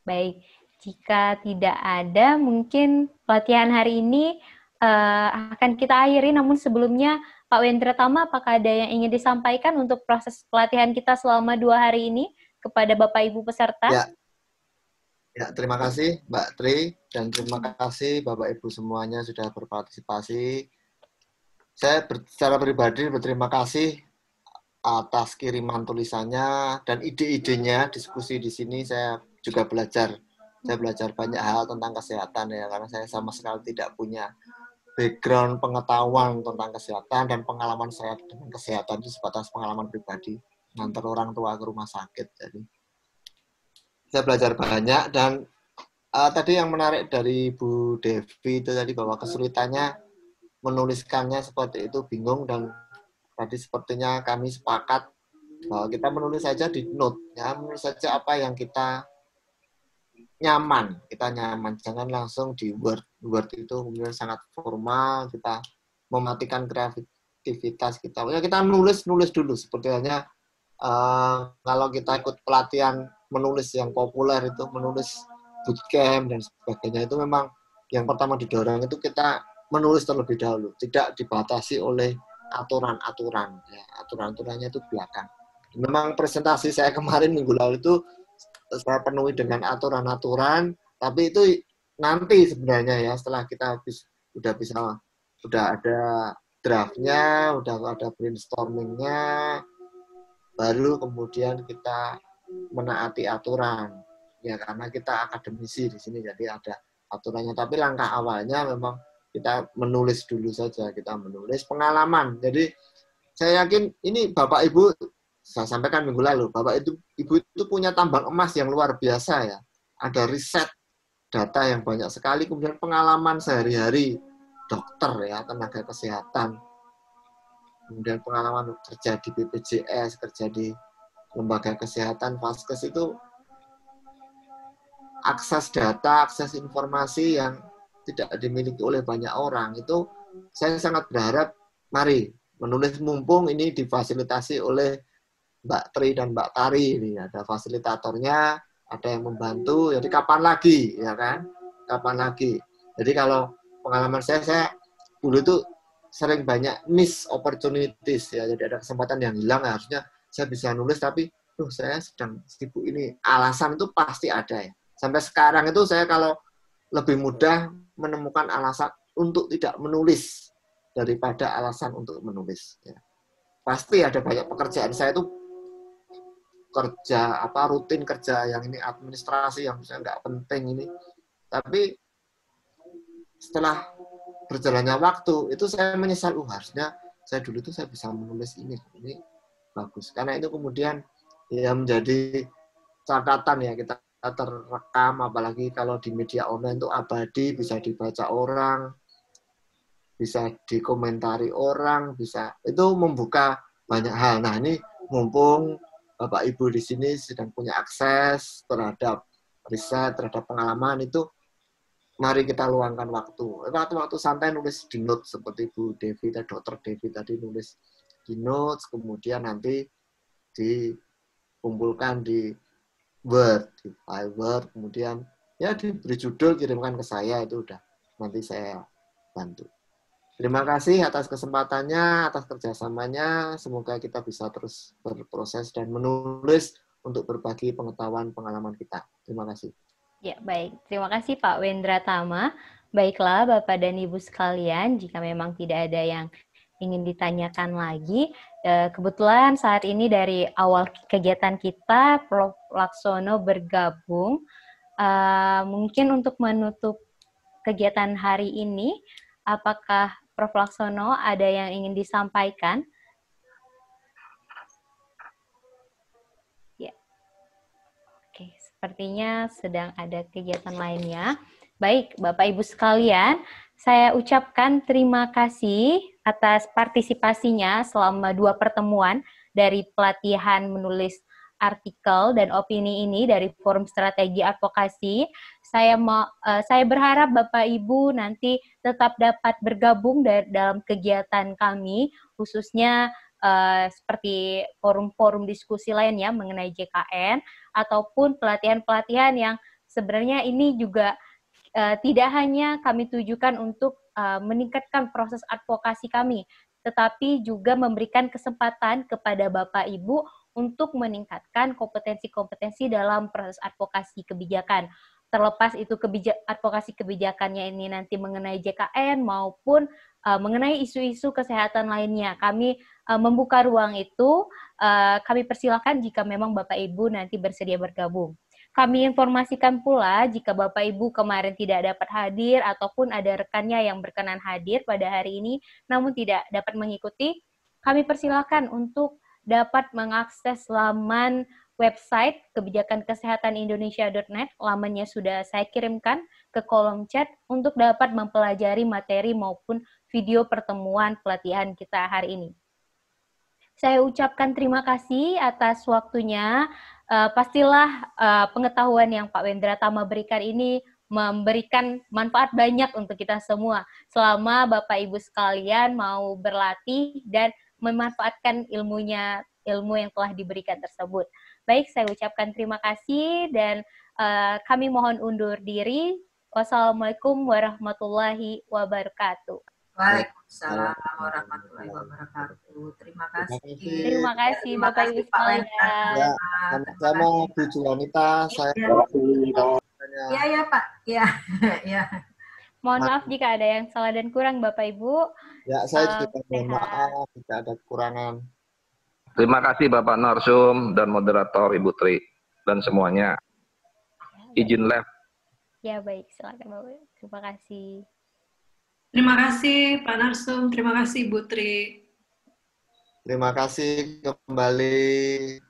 Speaker 1: Baik. Jika tidak ada, mungkin pelatihan hari ini akan kita akhiri. Namun sebelumnya, Pak Wendra Tama, apakah ada yang ingin disampaikan untuk proses pelatihan kita selama 2 hari ini kepada Bapak Ibu peserta?
Speaker 2: Ya, terima kasih Mbak Tri, dan terima kasih Bapak Ibu semuanya sudah berpartisipasi. Saya secara pribadi berterima kasih atas kiriman tulisannya dan ide-idenya, diskusi di sini. Saya juga belajar banyak hal tentang kesehatan ya, karena saya sama sekali tidak punya background pengetahuan tentang kesehatan, dan pengalaman saya dengan kesehatan itu sebatas pengalaman pribadi, ngantar orang tua ke rumah sakit. Jadi saya belajar banyak, dan tadi yang menarik dari Bu Devi itu tadi bahwa kesulitannya menuliskannya seperti itu, bingung, dan tadi sepertinya kami sepakat bahwa kita menulis saja di note, ya, menulis saja apa yang kita nyaman, jangan langsung di Word itu kemudian sangat formal, kita mematikan kreativitas kita. Ya, kita nulis dulu, seperti halnya kalau kita ikut pelatihan menulis yang populer itu, menulis bootcamp dan sebagainya, itu memang yang pertama didorong itu kita menulis terlebih dahulu, tidak dibatasi oleh aturan-aturan, ya, aturan-aturannya itu belakang. Memang presentasi saya kemarin minggu lalu itu saya penuhi dengan aturan-aturan, tapi itu nanti sebenarnya ya, setelah kita sudah ada draftnya, udah ada brainstormingnya, baru kemudian kita menaati aturan. ya karena kita akademisi di sini jadi ada aturannya. Tapi langkah awalnya memang kita menulis dulu saja, kita menulis pengalaman. Jadi saya yakin ini Bapak Ibu, saya sampaikan minggu lalu, Bapak Ibu itu punya tambang emas yang luar biasa ya. Ada riset data yang banyak sekali, kemudian pengalaman sehari-hari dokter ya, tenaga kesehatan, kemudian pengalaman kerja di BPJS, kerja di lembaga kesehatan, Vaskes itu akses data, akses informasi yang tidak dimiliki oleh banyak orang. Itu saya sangat berharap, mari menulis mumpung ini difasilitasi oleh Mbak Tri dan Mbak Tari ini, ada fasilitatornya, ada yang membantu. Jadi kapan lagi, ya kan? Kapan lagi? Jadi kalau pengalaman saya dulu itu sering banyak miss opportunities ya. Jadi ada kesempatan yang hilang, harusnya saya bisa nulis tapi saya sedang sibuk ini. Alasan itu pasti ada ya. Sampai sekarang itu saya kalau lebih mudah menemukan alasan untuk tidak menulis daripada alasan untuk menulis. Ya. Pasti ada banyak pekerjaan saya itu kerja rutin kerja yang ini administrasi yang saya nggak penting ini. Tapi setelah berjalannya waktu itu saya menyesal, harusnya saya dulu itu saya bisa menulis ini bagus. Karena itu kemudian ya menjadi catatan ya, kita terrekam, apalagi kalau di media online itu abadi, bisa dibaca orang, bisa dikomentari orang, bisa itu membuka banyak hal. Nah ini mumpung Bapak Ibu di sini sedang punya akses terhadap riset, terhadap pengalaman itu, mari kita luangkan waktu. Waktu santai nulis di notes seperti Bu Devi, Dr. Devi tadi nulis di notes, kemudian nanti dikumpulkan di Word, di file Word, kemudian ya diberi judul, kirimkan ke saya, itu udah nanti saya bantu. Terima kasih atas kesempatannya, atas kerjasamanya. Semoga kita bisa terus berproses dan menulis untuk berbagi pengetahuan pengalaman kita. Terima kasih.
Speaker 1: Ya, baik. Terima kasih Pak Wendra Tama. Baiklah Bapak dan Ibu sekalian, jika memang tidak ada yang ingin ditanyakan lagi, kebetulan saat ini dari awal kegiatan kita, Prof. Laksono bergabung. Mungkin untuk menutup kegiatan hari ini, apakah Prof. Laksono ada yang ingin disampaikan? Ya. Oke, sepertinya sedang ada kegiatan lainnya. Baik, Bapak Ibu sekalian, saya ucapkan terima kasih atas partisipasinya selama 2 pertemuan dari pelatihan menulis artikel dan opini ini dari Forum Strategi Advokasi. Saya berharap Bapak Ibu nanti tetap dapat bergabung dalam kegiatan kami, khususnya seperti forum-forum diskusi lainnya mengenai JKN, ataupun pelatihan-pelatihan yang sebenarnya ini juga tidak hanya kami tujukan untuk meningkatkan proses advokasi kami, tetapi juga memberikan kesempatan kepada Bapak Ibu untuk meningkatkan kompetensi-kompetensi dalam proses advokasi kebijakan. Terlepas itu advokasi kebijakannya ini nanti mengenai JKN maupun mengenai isu-isu kesehatan lainnya. Kami membuka ruang itu, kami persilakan jika memang Bapak Ibu nanti bersedia bergabung. Kami informasikan pula jika Bapak Ibu kemarin tidak dapat hadir ataupun ada rekannya yang berkenan hadir pada hari ini namun tidak dapat mengikuti, kami persilakan untuk dapat mengakses laman website kebijakankesehatanIndonesia.net. Lamannya sudah saya kirimkan ke kolom chat untuk dapat mempelajari materi maupun video pertemuan pelatihan kita hari ini. Saya ucapkan terima kasih atas waktunya. Pastilah pengetahuan yang Pak Wendra Tama berikan ini memberikan manfaat banyak untuk kita semua selama Bapak Ibu sekalian mau berlatih dan memanfaatkan ilmu yang telah diberikan tersebut. Baik, saya ucapkan terima kasih dan kami mohon undur diri. Wassalamualaikum warahmatullahi wabarakatuh.
Speaker 9: Waalaikumsalam warahmatullahi wabarakatuh. Terima kasih.
Speaker 1: Terima kasih Bapak Ibu sekalian.
Speaker 2: Ya, sama Bu Juwanita, saya
Speaker 9: ya Pak. Ya.
Speaker 1: Mohon maaf jika ada yang salah dan kurang Bapak Ibu.
Speaker 2: Ya, saya juga mohon maaf jika ada kekurangan.
Speaker 4: Terima kasih Bapak Narsum dan moderator Ibu Tri dan semuanya. izin live.
Speaker 1: Ya baik, silakan Bapak. Terima kasih.
Speaker 10: Terima kasih Pak Narsum, terima kasih Bu Tri.
Speaker 2: Terima kasih kembali.